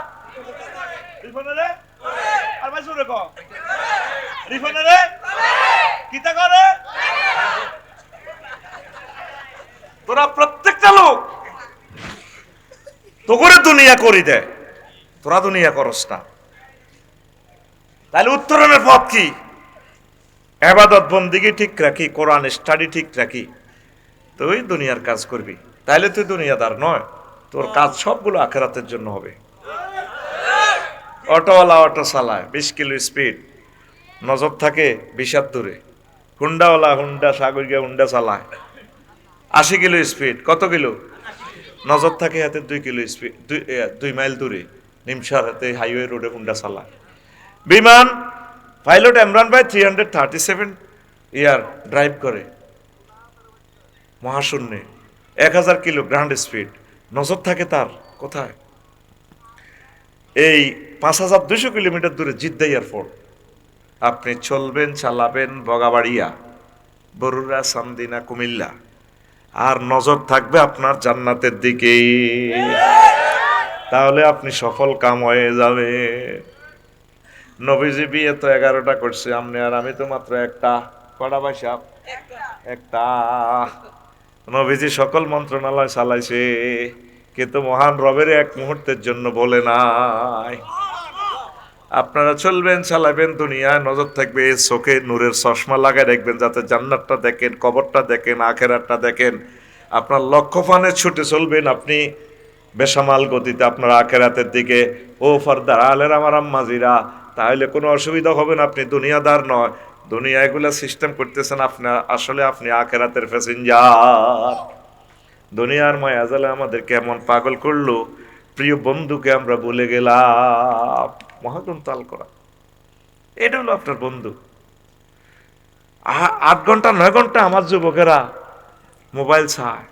রিফনেরে আর ভাই শুনে কও, রিফনেরে কিতা করে? তোরা প্রত্যেকটা লোক তো করে দুনিয়া করি দেয়, তোরা দুনিয়া করস না। তাহলে উত্তরণের পথ কি? ইবাদত বন্দেগী ঠিক রাখি, কোরআন স্টাডি ঠিক রাখি, তুই দুনিয়ার কাজ করবি। তাহলে তুই দুনিয়াদার নয়, তোর কাজ সবগুলো আখিরাতের জন্য হবে। অটোওয়ালা অটো চালায় 20 কিলো স্পিড, নজর থাকে 20 দূরে। হুন্ডাওয়ালা হুন্ডা সাগর গিয়ে হুন্ডা চালায় 80 কিলো স্পিড। কত কিলো? নজর থাকে হাতে 2 কিলো স্পিড, 2 মাইল দূরে। নিমসার হাতে হাইওয়ে রোডে হুন্ডা চালায়। বিমান পাইলট ইমরান ভাই 337 ইয়ার ড্রাইভ করে মহাশূন্যে, 1000 কিলো গ্রাউন্ড স্পিড। নজর থাকে তার কোথায়? এই 5200 কিলোমিটার দূরে জিদ্দা এয়ারপোর্ট। আপনি চলবেন, চালাবেন বগাবাড়িয়া, বরুড়া, সামদিনা, কুমিল্লা, আর নজর থাকবে আপনার জান্নাতের দিকে। তাহলে আপনি সফল কাম হয়ে যাবে। নবীজি বিয়ে তো 11টা করছে, আপনি আর আমি তো মাত্র একটা। কটা ভাই সাহেব? একটা। নবীজি সকল মন্ত্রণালয় চালাইছে, কিন্তু মহান রবের এক মুহূর্তের জন্য বলে নাই। আপনারা চলবেন, চালাবেন, দুনিয়ায় নজর থাকবে, চোখে নূরের চশমা লাগায় রাখবেন, যাতে জান্নাতটা দেখেন, কবরটা দেখেন, আখেরাতটা দেখেন। আপনার লক্ষ্যপানে ছুটে চলবেন আপনি বেসামাল গতিতে আপনার আখেরাতের দিকে। ও ফর্দার আলের আমার আম্মাজিরা, তাহলে কোনো অসুবিধা হবে না। আপনি দুনিয়াদার নয়, দুনিয়া এগুলা সিস্টেম করতেছেন, আপনার আসলে আপনি আখেরাতের প্যাসেঞ্জার। দুনিয়ার মায়াজালে আমাদের কেমন পাগল করলো, প্রিয় বন্ধুকে আমরা ভুলে গেলাম। মহাগ্রন্থ আল কোরআন, এটা হলো আপনার বন্ধু। 8 ঘন্টা 9 ঘন্টা আমার যুবকেরা মোবাইল চায়,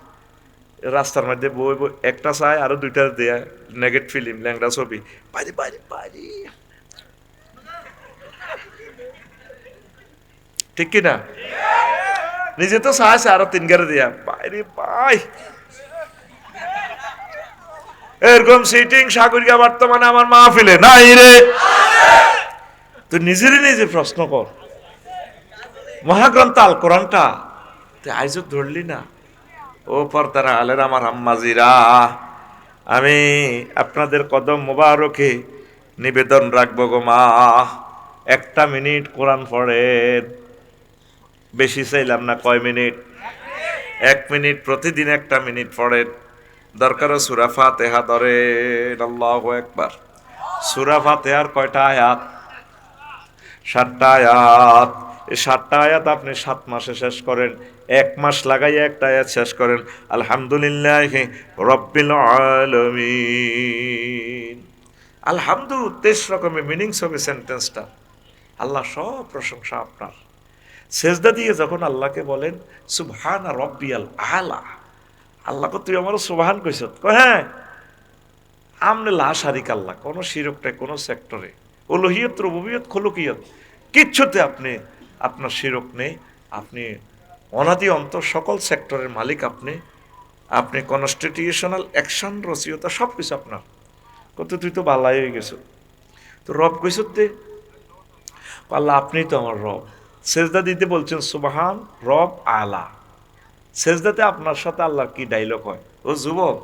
রাস্তার মধ্যে বই বই, একটা চায় আরো 2টা দেয় নেগেট ফিল্ম, ল্যাংড়া ছবি, বাইরে বাইরে বাইরে। ঠিক কিনা? নিজে তো চাইছে আরো 3 গাড়ি দেয়া, বাইরে বাই। এরকম সিটিং সাগরিকা বর্তমানে আমার মাহফিলে নাই রে। তুই নিজেরই নিজে প্রশ্ন কর, মহাগ্রন্থ আল কোরআনটা তুই আইজও ধরলি না। ও পর্দারা আলের আমার আম্মাজিরা, আমি আপনাদের কদম মোবারকে নিবেদন রাখবো গো মা, 1 মিনিট কোরআন পড়েন। বেশি চাইলাম না, কয় মিনিট? 1 মিনিট, প্রতিদিন 1 মিনিট পড়েন। দরকার সূরা ফাতিহা ধরেন। আল্লাহু আকবার। সূরা ফাতিহার কয়টা আয়াত? 7টা আয়াত। এই 7টা আয়াত আপনি 7 মাসে শেষ করেন, 1 মাস লাগাইয়া একটা আয়াত শেষ করেন। আলহামদুলিল্লাহি রাব্বিল আলামিন। আলহামদু 23 রকমের মিনিংস হবে সেন্টেন্সটা। আল্লাহ সব প্রশংসা আপনার। সেজদা দিয়ে যখন আল্লাহকে বলেন সুবহানা রাব্বিয়াল আলা, আল্লাহকে তুই আমার সুবহান কইছ, হ্যাঁ আমনে লা শারিক আল্লাহ, কোন শিরক নাই কোন সেক্টরে, উলুহিয়ত, রুবুবিয়ত, খুলুকিয়ত কিচ্ছুতে আপনি আপনার শিরক নেই। আপনি অনাদি অন্ত সকল সেক্টরের মালিক। আপনি কনস্টিটিউশনাল অ্যাকশন, রসিয়তা সব কিছু আপনার। কত তুই তো বালাই হয়ে গেছো, তো রব কইস তে আল্লাহ, আপনি তো আমার রব। সেজদা দিতে বলছেন সুবহান রব আলা। সেজদাতে আপনার সাথে আল্লাহর কি ডায়লগ হয়? ও যুবক,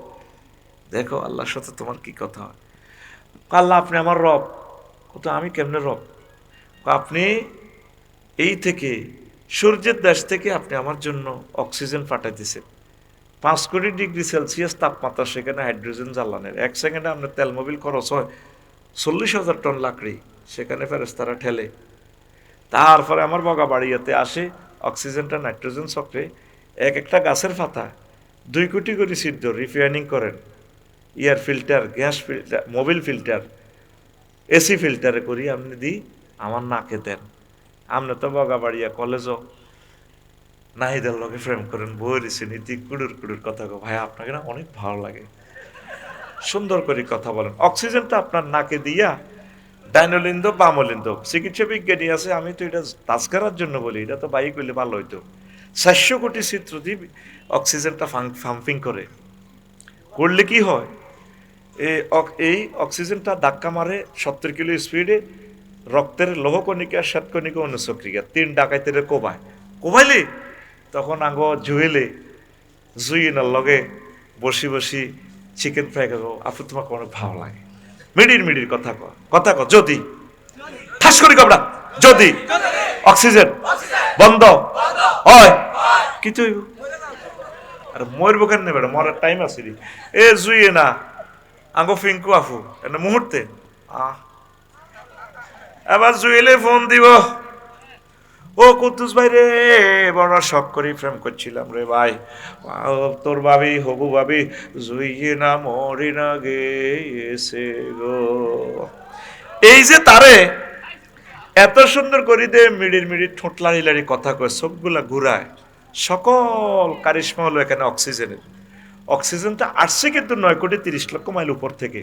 দেখো আল্লাহর সাথে তোমার কি কথা হয়। আল্লাহ আপনি আমার রব। কত আমি কেমনে রব? আপনি এই থেকে সূর্যের দেশ থেকে আপনি আমার জন্য অক্সিজেন পাঠাইতেছেন। 5 কোটি ডিগ্রি সেলসিয়াস তাপমাত্রা, সেখানে হাইড্রোজেন জ্বালানের 1 সেকেন্ডে আপনার তেল মোবিল খরচ হয় 40,000 টন লাকড়ি, সেখানে ফেরেশতারা ঠেলে। তারপরে আমার বগা বাড়িয়াতে আসে অক্সিজেনটা নাইট্রোজেন চক্রে, একটা গাছের পাতা 2 কোটি করে সিদ্ধ রিফাইনিং করেন, air filter, gas filter, mobil filter, AC ফিল্টারে করি আপনি দিই আমার নাকে দেন। আপনি তো বগা বাড়িয়া কলেজও নাহিদের লোকে প্রেম করেন, বই রেছে নীতি কুড়ুর কুড়ুর কথা গো ভাই, আপনাকে না অনেক ভালো লাগে, সুন্দর করে কথা বলেন। অক্সিজেনটা আপনার নাকে দিয়া ডাইনোলিন্দ বামলিন্দ চিকিৎসা বিজ্ঞানী আছে, আমি তো এটা তাস্কারার জন্য বলি, এটা তো বাইক হইলে ভালো হইতো। 400 কোটি চিত্র দিয়ে অক্সিজেনটা পাম্পিং করে, করলে কি হয়, এই অক্সিজেনটা ধাক্কা মারে 70 কিলো স্পিডে, রক্তের লৌহকণিকা শ্বেতকণিকা অনুচক্রিয়া 3 ডাকাইতের কোবাইলে তখন আঙ্গ জুইনার লগে বসি বসি চিকেন ফ্রাই খাবো, আপু তোমাকে অনেক ভালো লাগে, মিডির কথা ক যদি ঠাস করি কবড়া, যদি অক্সিজেন বন্ধ হয় কিছু আর মরবো কেন নেবে, মরার টাইম আছে এ জুইয়ে না আঙ্গো ফিঙ্কু আফু এনে মুহূর্তে আবার জুয়েলে ফোন দিব, ও কুদ্দুস ভাই রে, বড় শখ করি প্রেম করছিলাম রে ভাই, তোর ভাবি হবু ভাবি জুইয়ে না মরি না গেছে গো। এই যে তারে এত সুন্দর করি দে মিডির ঠোঁট লাড়ি কথা কয়, চোখগুলা ঘুরায়, সকল কারিশমা হলো এখানে অক্সিজেনের। অক্সিজেনটা আসছে কিন্তু 9,30,00,000 মাইল উপর থেকে।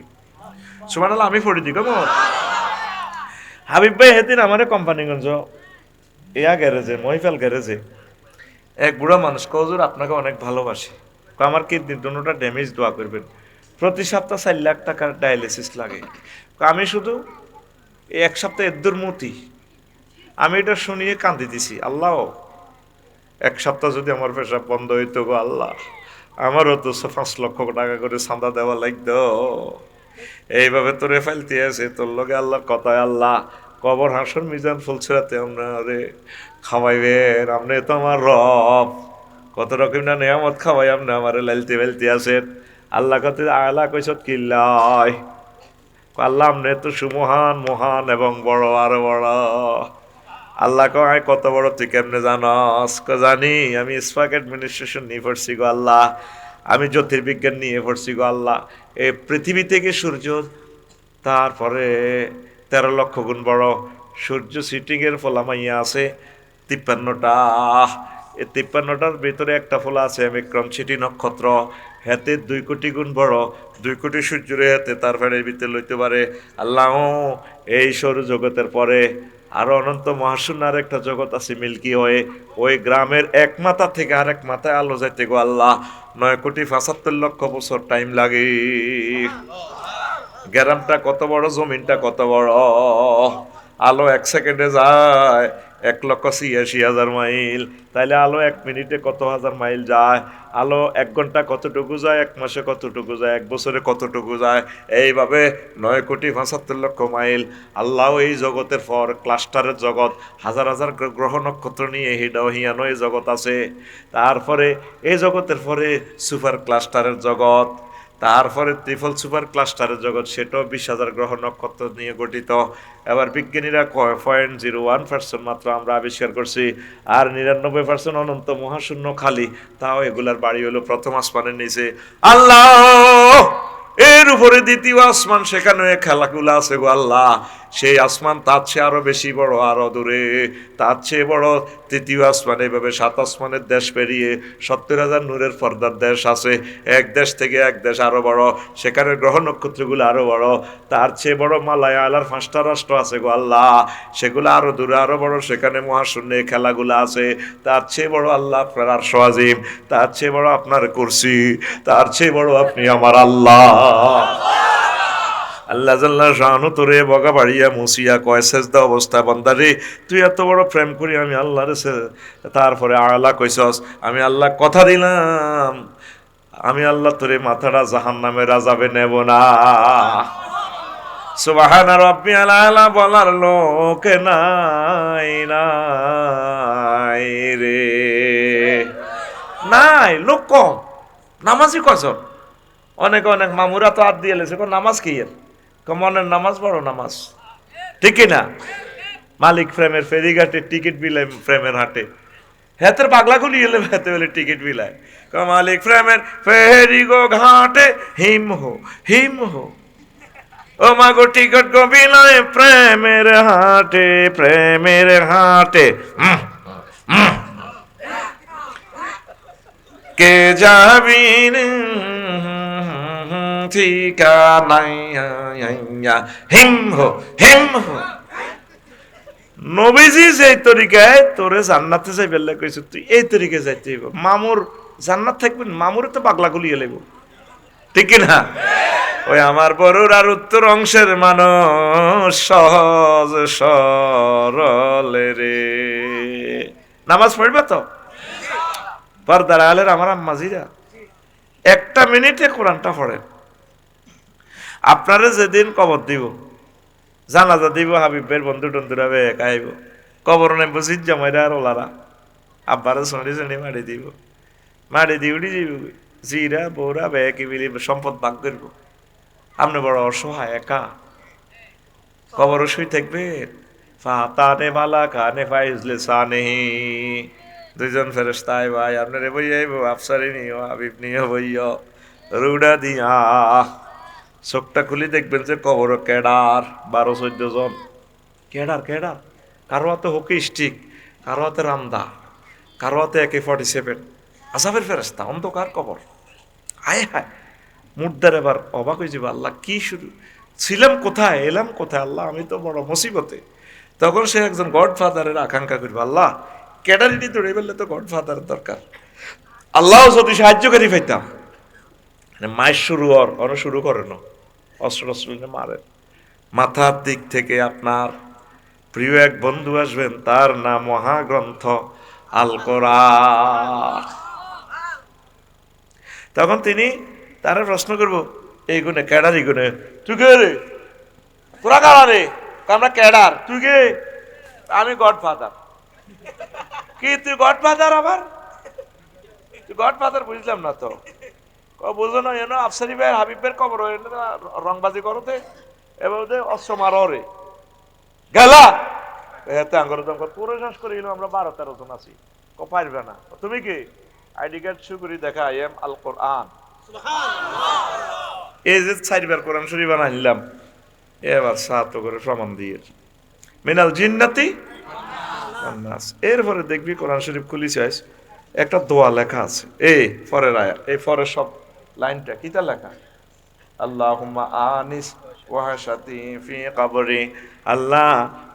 সুবহানাল্লাহ, আমি পড়ে দিই কেমন হাবিব ভাই হেদিন আমারে কোম্পানিগঞ্জ গ্যারেজে মহিফাল গ্যারেজে এক বুড়া মানুষ কজুর আপনাকে অনেক ভালোবাসি, আমার কিডনি দুটোটা ড্যামেজ দোয়া করবেন, প্রতি সপ্তাহ 4 লাখ টাকার ডায়ালিসিস লাগে, আমি শুধু এক সপ্তাহ এদ্দুর মতি, আমি এটা শুনিয়ে কান্দি দিছি, আল্লাহ 1 সপ্তাহ যদি আমার পেশাব বন্ধ হইতো গো আল্লাহ, আমারও তো 5 লক্ষ টাকা করে চাঁদা দেওয়া লাগতো, এইভাবে তোরে ফাইলতে আছে তোর লগে আল্লাহর কথায়, আল্লাহ কবর হাসর মিজান ফুলছড়াতে আমরা রে খাওয়াইবেন, আপনি তো আমার রব, কত রকম না নিয়ামত খাওয়াই আপনি আমারে লালতে বেলতে আছেন, আল্লাহ কত আলা কইসত কিল্লায়, আল্লাহ আপনি তো সুমহান মহান এবং বড় আরো বড়, আল্লাহ কয় কত বড় তুই কেমনে জানস, জানি আমি স্পাক অ্যাডমিনিস্ট্রেশন নিয়ে পড়ছি গো আল্লাহ, আমি জ্যোতির্বিজ্ঞান নিয়ে পড়ছি গো আল্লাহ, এই পৃথিবী থেকে সূর্য তারপরে 13 লক্ষ গুণ বড়, সূর্য সিটিং এর ফলামাইয়া আছে 53টা, এই 53টার ভিতরে একটা ফলা আছে বিক্রম সিটি নক্ষত্র, হাতে 2 কোটি গুণ বড়, 2 কোটি সূর্যের হাতে তার ফেরের ভিতরে লইতে পারে, আল্লাহ এই সৌরজগতের পরে আরো অনন্ত মহাশূন্যের একটা জগৎ আছে মিল্কি ওয়ে, ওই গ্রামের এক মাথা থেকে আরেক মাথায় আলো যাইতে গো আল্লাহ 9,75,00,000 বছর টাইম লাগে, গ্রামটা কত বড়, জমিনটা কত বড়, আলো 1 সেকেন্ডে যায় 1,86,000 মাইল, তাইলে আলো 1 মিনিটে কত হাজার মাইল যায়, আলো 1 ঘন্টা কতটুকু যায়, 1 মাসে কতটুকু যায়, 1 বছরে কতটুকু যায়, এইভাবে 9,75,00,000 মাইল। আল্লাহ এই জগতের পর ক্লাস্টারের জগৎ, হাজার হাজার গ্রহ নক্ষত্র নিয়ে হিয়ানো এই জগৎ আছে, তারপরে এই জগতের পরে সুপার ক্লাস্টারের জগৎ, তারপরে ত্রিফল সুপার ক্লাস্টারের জগৎ, সেটাও 20,000 গ্রহ নক্ষত্র নিয়ে গঠিত। এবার বিজ্ঞানীরা 0.01% মাত্র আমরা আবিষ্কার করছি, আর 99% অনন্ত মহাশূন্য খালি, তাও এগুলার বাড়ি হলো প্রথম আসমানের নিচে, আল্লাহ এর উপরে দ্বিতীয় আসমান, সেখানে খেলাগুলো আছে গো আল্লাহ, সেই আসমান তার চেয়ে আরো বেশি বড়, আরো দূরে তার চেয়ে বড় তৃতীয় আসমান, এইভাবে 7 আসমানের দেশ পেরিয়ে 70,000 নূরের পর্দার দেশ আছে, এক দেশ থেকে এক দেশ আরো বড়, সেখানে গ্রহ নক্ষত্রগুলো আরো বড়, তার চেয়ে বড় মালায়া আলার 5টা রাষ্ট্র আছে গো আল্লাহ, সেগুলো আরো দূরে আরো বড়, সেখানে মহাশূন্যে খেলাগুলো আছে, তার চেয়ে বড় আল্লাহ আপনার আরশ আজিম, তার চেয়ে বড় আপনার কুরসি, তার চেয়ে বড় আপনি আমার আল্লাহ। আল্লাহ জাল্লা শানু তোরে বগা বাড়িয়া মুসিয়া কয় সেজদা অবস্থা, বান্দারে তুই এত বড় প্রেম করি আমি আল্লাহ রে, তারপরে আল্লাহ কইছস আমি আল্লাহ কথা দিলাম আমি আল্লাহ তোরে মাথাটা জাহান্নামের আযাবে নেব না, সুবহানা রাব্বিয়াল আলা বলার লোক নাই নাই রে, নাই লোক কম, নামাজি কজন, অনেক অনেক মামুরা তো হাত দিয়ে লেছে, নামাজ কি এর মনের নামাজ বড় নামাজ, ঠিক না? মালিক ফ্রেমের ফেরিঘাটে টিকিট বিলায়, ফ্রেমের হাটে হেতের পাগলাগুলি এলে হেতে বলে টিকিট বিলায়, মালিক ফ্রেমের ফেরি গো ঘাটে হিম হো ও মাগো টিকিট গো বিলায় প্রেমের হাটে কে যাবি ঠিকানাই হিম হো হিম হো। নবীজি যে তরিকায় তোরে জান্নাতে যাই বেল্লা কইছ, তুই এই তরিকায় যাইতে হইব। মামুর জান্নাত থাকবেন, মামুরে তো পাগলা গুলিয়ে লেব, ঠিক না? ওই আমার বড়ুর আর উত্তর অংশের মানুষ সহজ সরল রে। নামাজ পড়বে তো পর্দার আলের আমার আম্মাজিরা একটা মিনিটে কোরআনটা পড়েন। আপনারে যেদিন কবর দিব, জানাজা দিব, হাবিবের বন্ধু টন্ধুরা বেক আইব, কবর নেই বসিত জমাইরা আর ওলারা আব্বারা সনি সনি মারি দিব, মারি দি উড়ি যাব, জিরা বৌরা বেকি মিলি সম্পদ ভাগ করবো। আপনি বড় অসহায় একা, কবর শুই থাকবেন। ফাতানে মালা কানে ফাইজলে সানেহি, দুইজন ফেরেশতা ভাই আপনারে বই আইব, আফসারি নিও হাবিব নিও বইয় রুডা দিয়া চোখটা খুলি দেখবেন যে কবর কেডার 12-14 জন। কেডার কেডার, কারো হাতে হকি স্টিক, কারো হাতে রামদা, কারো হাতে AK-47, আজাবের ফেরেশতা, অন্ধকার কবর। হায় হায়, মুর্দার এবার অবাক হয়ে যাবে, আল্লাহ কি শুরু ছিলাম কোথায়, এলাম কোথায়, আল্লাহ আমি তো বড় মুসিবতে। তখন সে একজন গডফাদারের আকাঙ্ক্ষা করবে, আল্লাহ ক্যাডারিটি ধরে ফেললে তো গডফাদারের দরকার, আল্লাহ যদি সাহায্যকারী পাইতাম। মায়ের শুরু শুরু করে না, অস্ত্র অস্ত্র মারেন। মাথার দিক থেকে আপনার প্রিয় এক বন্ধু আসবেন, তার নাম মহাগ্রন্থ আল কোরআন। তখন তিনি তারা প্রশ্ন করবো, এই গুণে ক্যাডার, এই গুণে তুই কে রে, তোরা কারা রে, আমরা ক্যাডার, তুই কে, আমি গডফাদার। কি তুই গডফাদার? আবার তুই গডফাদার বুঝলাম না তো। বুঝো না এনো আফসারি ভাই হাবিব ভাইয়ের কবর রংবাজি করতে এবার অস্ত্র মারো রে গেলা এতে আঙ্গর পুরো শ্বাস করে গেলাম, আমরা 12-13 জন আছি। পারবে না, তুমি কি আইডি কার্ড শু করি দেখা, আই এম আল কোরআন। এই যে 4বার কোরআন শরীফ বানাইলাম, এবার 7 করে প্রমাণ দিয়ে মিনাল জিন্নাতি নাস। এরপরে দেখবি কোরআন শরীফ খুলি চাইস, একটা দোয়া লেখা আছে, এই পরের আয়া, এই পরের সব লাইনটা কিতা লেখা, আল্লাহুম্মা আনিস ওয়াহাশাতি ফি কবরি, আল্লাহ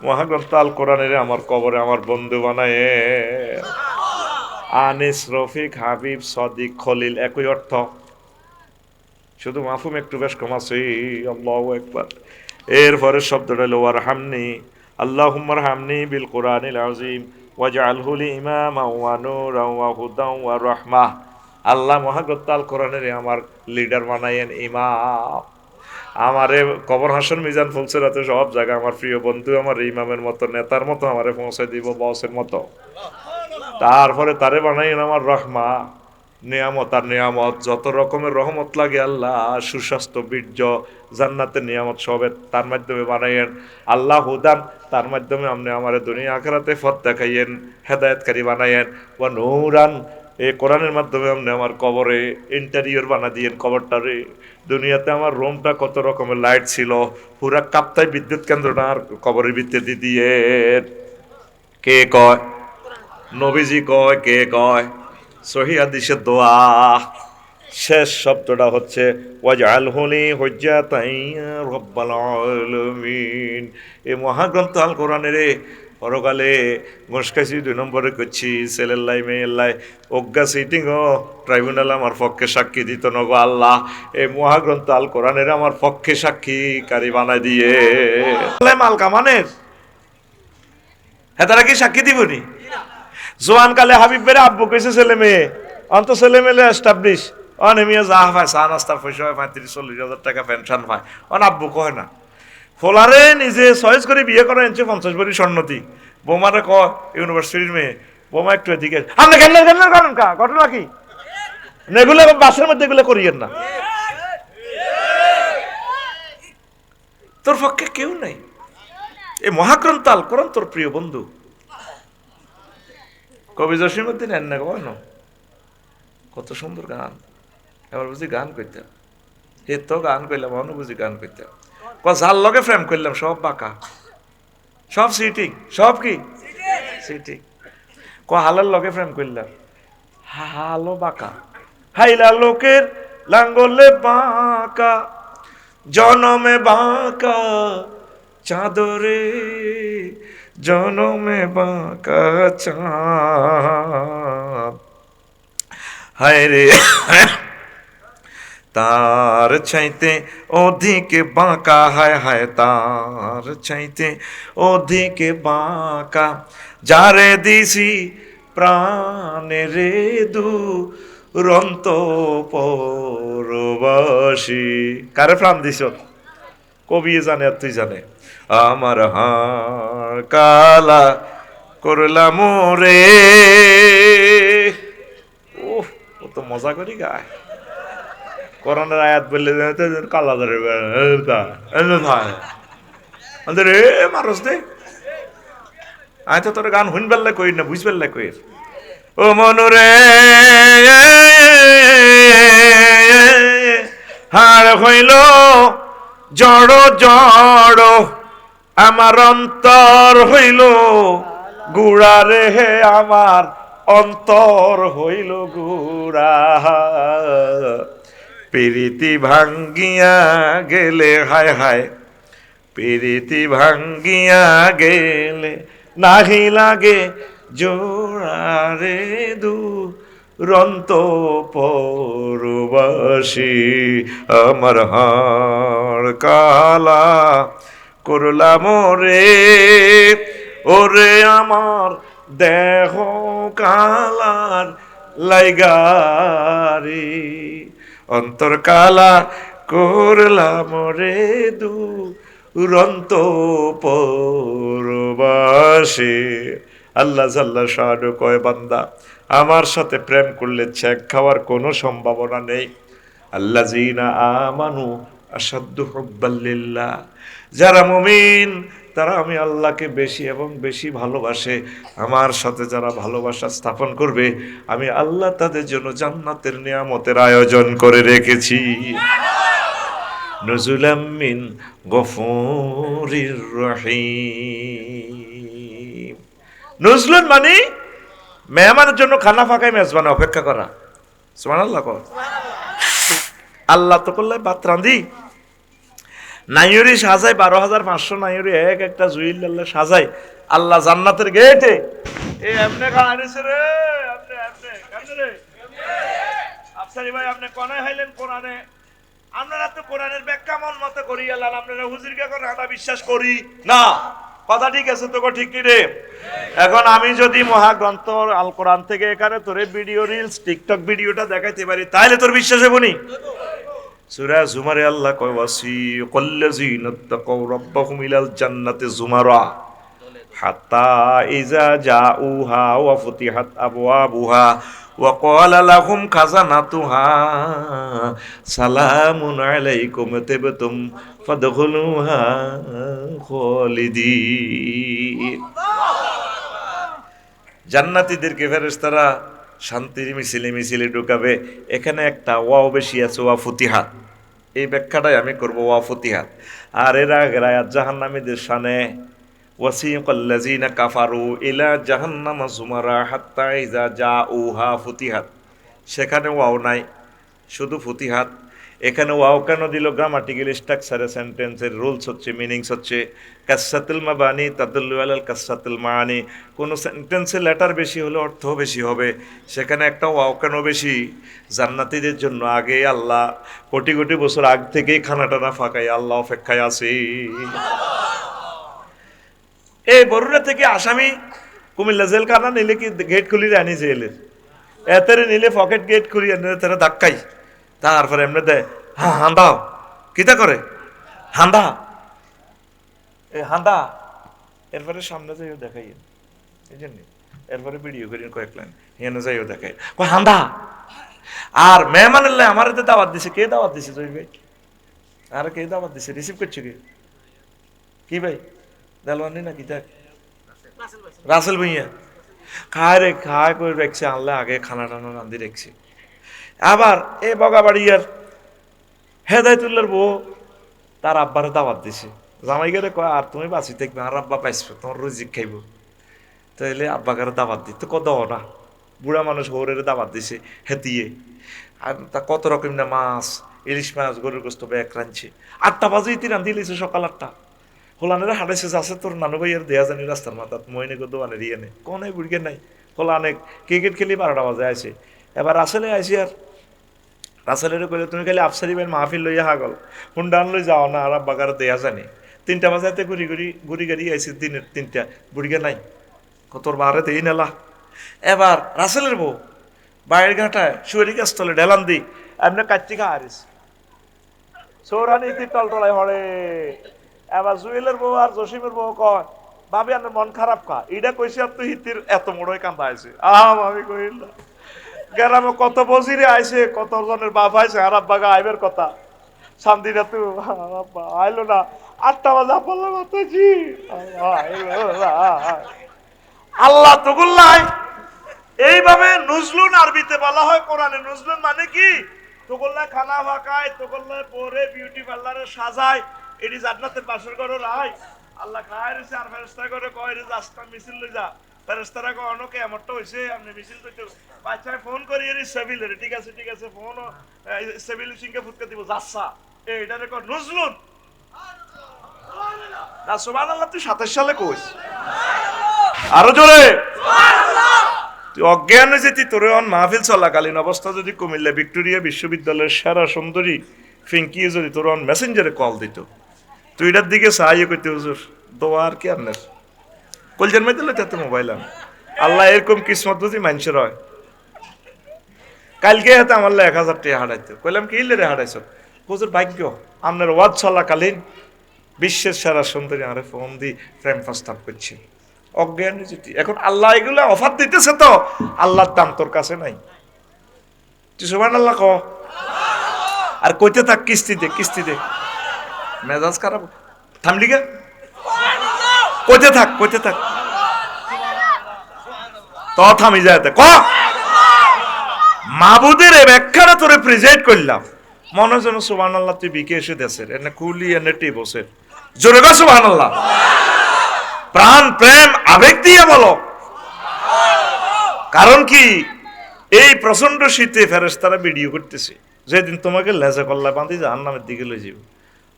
মহাগ্রন্থ আল কোরআনের আমার কবরে আমার বন্ধু বানায়। আনিস, রফিক, হাবিব, সদিক, খলিল একই অর্থ, শুধু মাফুম একটু বেশ কম আছে। আল্লাহু আকবার। এরপরে শব্দটা হলো ওয়ারহামনি, আল্লাহুম্মা রহমনি বিল কোরআনিল আযীম ওয়াজআলহু লি ইমামান ওয়া নূরান ওয়া হুদান ওয়া রাহমাহ। আল্লাহ মহাগ্রন্থ আল কোরআনের আমার লিডার বানায়েন, ইমাম। আমারে কবর হাসর মিজান ফুলসিরাতে সব জায়গায় আমার প্রিয় বন্ধু, আমার ইমামের মতো, নেতার মতো আমারে পৌঁছে দিব, বসের মতো। তারপরে তারে বানাইন আমার রহমা, নিয়ামত। আর নিয়ামত যত রকমের রহমত লাগে আল্লাহ, সুস্বাস্থ্য, বীর্য, জান্নাতের নিয়ামত সবে তার মাধ্যমে বানাইয়েন। আল্লাহ হুদান, তার মাধ্যমে আপনি আমার দুনিয়া আখিরাতে পথ দেখাইয়েন, হেদায়েতকারী বানাইয়েন। ওয়া নূরান, এই কোরআনের মাধ্যমে আপনি আমার কবরে ইন্টেরিয়র বানা দিয়েন, কবরটারে। দুনিয়াতে আমার রুমটা কত রকমের লাইট ছিল, পুরা কাপ্তায় বিদ্যুৎ কেন্দ্রটা আর কবরের ভিত্তিতে দিয়ে। কে কয়? নবীজি কয়। কে কয়? সহিহ হাদিসের দোয়া। শেষ শব্দটা হচ্ছে ওয়াজআলহু লি হুজ্জাতান রাব্বাল আলামিন। এই মহাগ্রন্থ আল কোরআনের পরকালে মুশকাশি 2 নম্বরে করছি, ছেলের লাই মেয়ের লাই অজ্ঞা সিটিং ও ট্রাইব্যুনাল আমার পক্ষে সাক্ষী দিত নগো আল্লাহ, এই মহাগ্রন্থ আল কোরআনের আমার পক্ষে সাক্ষীকারী বানাই দিয়ে। মাল কামানের হ্যাঁ, তারা কি সাক্ষী দিবনি? জোয়ান কালে হাবিব বেড়ে আব্বু কইছে ছেলে মেয়ে, অন্ত ছেলে মেলে এস্টাবলিশ, অনেমিয়া যা পায়, চা নাস্তার পয়সা হয় 35-40 টাকা পেনশন পায়, আব্বু কয় না। ফোলারে নিজে চয়েস করে বিয়ে করে এনেছে 50 ভরি স্বর্ণতি। বোমারে কয় ইউনিভার্সিটির মেয়ে, বোমা একটু এদিকে, আপনি কেন করেন কা, ঘটনা কি? এগুলো বাসের মধ্যে এগুলো করিয়েন না, তোর পক্ষে কেউ নেই। এই মহাগ্রন্থ আল কোরআন তোর প্রিয় বন্ধু। কবি জসীমউদ্দিন এন না কত সুন্দর গান, এবার বুঝি গান করতাম, এ তো গান করলাম, অন্য বুঝি গান করতাম। যার লগে ফ্রেম করলাম সব বাঁকা, সব সিটিং, সব কি সিটিং। হালার লগে ফ্রেম করলাম, হালো বাঁকা। হাইলা লোকের লাঙ্গলে বাঁকা জনমে বাঁকা চাঁদরে, জনমে বাঁকা চাঁদ। হায় রে তার চাইতে অধিক বাঁকা, হায় হায় তার চাইতে অধিক বাঁকা যারে দিছি প্রাণে রে দুরন্ত পরবাসী। কারে প্রাণ দিছ? কবি জানে আর তুই জানে। আমার হাড় কালা করলাম রে। ও তো মজা করি গায়। কোরআনের আয়াত বললে কালা ধরবে রে মানুষ দে। আয় তো তোর গান শুন পেলে কই না বুঝ পেলে কই। ও মনুরে হাড় হইল জড় জড়, আমার অন্তর হইল গুড়া রে, আমার অন্তর হইল গুড়া। প্রীতি ভাঙ্গিয়া গেলে, হায় হায় প্রীতি ভাঙ্গিয়া গেলে নাহি লাগে জোড়া রে দুরন্ত পরবাসী। আমার হাড় কালা করলাম রে, ওরে আমার দেহ কালার লাইগারি, অন্তর কালা করলাম রে দুরন্ত পরবাসী। আল্লাহ জাল্লা শাহানু কয়, বান্দা আমার সাথে প্রেম করলে ছেক খাওয়ার কোনো সম্ভাবনা নেই। আল্লাযীনা আমানু আশাদ্দু হুব্বাল লিল্লাহ, যারা মুমিন তারা আমি আল্লাহকে বেশি এবং বেশি ভালোবাসে। আমার সাথে যারা ভালোবাসা স্থাপন করবে, আমি আল্লাহ তাদের জন্য জান্নাতের নিয়ামতের আয়োজন করে রেখেছি। নুজুলাম মিন গফুরির রহিম। নুজলুন মানে মেহমানের জন্য খানা ফাঁকায় মেজবানে অপেক্ষা করা। সুবহানাল্লাহ কর। আল্লাহ তো করলে ভাত রাঁধি নাইরি সাজাই 12,500 নাইরি এক একটা জুইল আল্লাহ সাজাই। আল্লাহ জান্নাতের গেটে এই এমনে খাইছে রে, আপনি আপনি কেমনে রে আফসারি ভাই, আপনি কোনে হাইলেন কোরআনে? আপনারা তো কোরআনের ব্যাখ্যা মন মতো করি আল্লাহ, আপনারা হুজুরকে করে আমরা বিশ্বাস করি না। কথা ঠিক আছে তো, ঠিক কি রে? এখন আমি যদি মহাগ্রন্থ আল কোরআন থেকে এখানে তোরে ভিডিও রিলস টিকটক ভিডিওটা দেখাইতে পারি, তাহলে তোর বিশ্বাস হবে নি? সূরা জুমারে আল্লাহ কয়, ওয়াসিকাল্লাযীনা তাকাউ রাব্বাহুম ইলাল জান্নাতি যুমারা হাত্তা ইযা জাউহা ওয়া ফুতিহাত আবওয়াবুহা ওয়া ক্বালা লাহুম খাজানাতুহা সালামুন আলাইকুম তিবতুম ফাদখুলুহা খালিদিন। জান্নাতীদেরকে ফেরেশতারা শান্তির মিছিলে মিছিলে ঢুকাবে। এখানে একটা ওয়াও বেশি আছে, ওয়া ফুতিহাত। এই ব্যাখ্যাটাই আমি করব, ওয়া ফুতিহাত। আর এর আগের আয়াত জাহান্নামীদের শানে, ওয়াসিকাল্লাযীনা কাফারু ইলা জাহান্নামা যুমারা হাত্তা ইযা জাউহা ফুতিহাত। সেখানে ওয়াও নাই, শুধু ফুতিহাত। এখানে ওয়াও কেন দিল? গ্রামাটিক্যাল স্ট্রাকচারে সেন্টেন্সের রুলস হচ্ছে, মিনিংস হচ্ছে কাসরাতুল মাবানি তাদুল্লু আলাল কাসরাতুল মাআনি। কোন সেন্টেন্সে লেটার বেশি হলে অর্থ বেশি হবে। সেখানে একটা ওয়াও কেন বেশি? জান্নাতীদের জন্য আগে আল্লাহ কোটি কোটি বছর আগ থেকেই খানা টানা ফাঁকাই আল্লাহ অপেক্ষায় আছে। এই বরুণা থেকে আসামি কুমিল্লা জেলখানা নিলে কি গেট খুলি আনি জেলের, এতেরে নিলে পকেট গেট খুলি এনে তারা ধাক্কাই, তারপরে এমনি দেয় হ্যাঁ হাঁদাও কিতা করে হাঁদা এ হাঁদা। এরপরে সামনে যাইও দেখাই এই জন্য, এরপরে ভিডিও করি কয়েক লাইন এনে যাইও দেখাই হাঁদা। আর মেহমানের আমার দাওয়াত দিছে, কে দাওয়াত দিছে? তুই ভাই আর কে দাওয়াত দিছে? রিসিভ করছে কে? কি ভাই দেলওয়ানি নাকি? দেখ রাসেল ভাইয়া খায় রে, খায় করে রেখছে, আনলে আগে খানা টানা রান্ধি রেখছি। আবার এ বগাবাড়িয়ার হেদায়তুল্লাহর বউ তার আব্বারে দাওয়াত দিছে। জামাই গেলে কয় আর তুমি বাঁচি থাকবে, আর আব্বা পাইছো তোমার রুজিক খাইব। তাইলে আব্বাকারে দাওয়াত দিতে কত না, বুড়া মানুষ হৌরের দাওয়াত দিছে হেতিয়ে। আর তা কত রকম না মাছ, ইলিশ মাছ, গরুর গোস্ত ব্যাগ রাঁধছে। 8টা বাজে ইতি রান্ধি লিছে, সকাল 8টা। হোলানের হাঁটাইছে যাচ্ছে তোর নানু ভাইয়ের দেয়া জানি রাস্তার মাথাত মহিনে দোকানের ইয়ে নেই কোন বুড়িকে নাই। হোলানে ক্রিকেট খেলি 12টা বাজে আইছে। এবার রাসেলে আইসি, আর রাসেলের কইলে তুমি খালি আফসারি ভাই মাহফিল লইয়া হাগল হুন্ডান লই যাও না, আর বাগার দেয়া জানি। 3টা বাজাতে ঘুরি গাড়ি আইসি, দিনের 3টা বুড়িকে নাই, কতর বারে দেই নেলা। এবার রাসেলের বউ বাইরের ঘাটায় শুয়ারি গাছ তলে ঢেলান দি এমনি কাচ্চি খা হারিস সৌরানি টলটলাই হরে। এবার জুয়েলের বউ আর জসিমের বউ কয় ভাবি আপনার মন খারাপ কা, এটা কইছি আর তুই হিতির এত বড়ই কান্দা আইছে। ভাবি কইল গ্রামে কত বজিরে আইছে, কত জনের বাপ আইছে, আর আব্বাগা আইবের কথা শান্তিটা তু আইলো না। 8টা বাজে পড়লাম মাতাজি, আল্লাহ তগুল্লাই। এইভাবে নুজলুন আরবিতে বলা হয় কোরআনে। নুজলুন মানে কি? তোগল্লায় খানা ফাঁকায়, তোগল্লায় পরে বিউটি পার্লারে সাজায়, এটি জান্নাতের বাসর ঘর রায়। আল্লাহ খায় রয়েছে আর ফেরেস্তা করে কয় রে রাস্তা মিছিল লই যা। ফেরেস্তারা কয় অনকে এমনটা হইছে আপনি মিছিল করতে বাচ্চায় ফোন করি এর সেবিলের, ঠিক আছে ঠিক আছে, ফোন সেবিল সিংকে ফুটকে দিব যাচ্ছা। এটা রেকর্ড নুজলুন না। সুবহানাল্লাহ তুই 27 সালে কইস আরো জোরে তুই অজ্ঞান হয়ে যেতি। তোর মাহফিল চলাকালীন অবস্থা যদি কুমিল্লা ভিক্টোরিয়া বিশ্ববিদ্যালয়ের সেরা সুন্দরী ফিঙ্কি যদি তোর মেসেঞ্জারে কল দিত, তুই এটার দিকে সাহায্য করতে হুজুর দোয়া আর কি আপনার কলজার মধ্যে লইতে মোবাইল আন। আল্লাহ এরকম কিসমত বুঝি মানুষের হয়। কালকে হাতে আমার 1000 টাকা হারাইতো, কইলাম কি রে হারাইছ? হুজুর ভাগ্য আপনার ওয়াজ চলাকালীন বিশ্বের সেরা সুন্দরী আরে ফোন দি প্রেম প্রস্তাব করছে। অজ্ঞান যেটি এখন আল্লাহ এগুলো অফার দিতেছে, তো আল্লাহর দাম তোর কাছে নাই। তুই সুবহানাল্লাহ ক আর কইতে থাক কিস্তিতে কিস্তিতে। মেজাজ খারাপ থামলি গে, কইতে থাক কইতে থাক, তো থামি যায় ক মাবুদের ব্যাখ্যাটা তোরে প্রেজেন্ট করলাম। মনে যেন সুবহানাল্লাহ তুই বিকে এসে দেশের এনে কুলি এনে টিবসের জোরে গো সুবহানাল্লাহ। প্রাণ প্রেম আবেগ দিয়ে বলো। কারণ কি এই প্রচন্ড শীতে ফেরেশতারা ভিডিও করতেছে, যেদিন তোমাকে লেজা কল্লা বাঁধি জাহান্নামের দিকে লই যাব।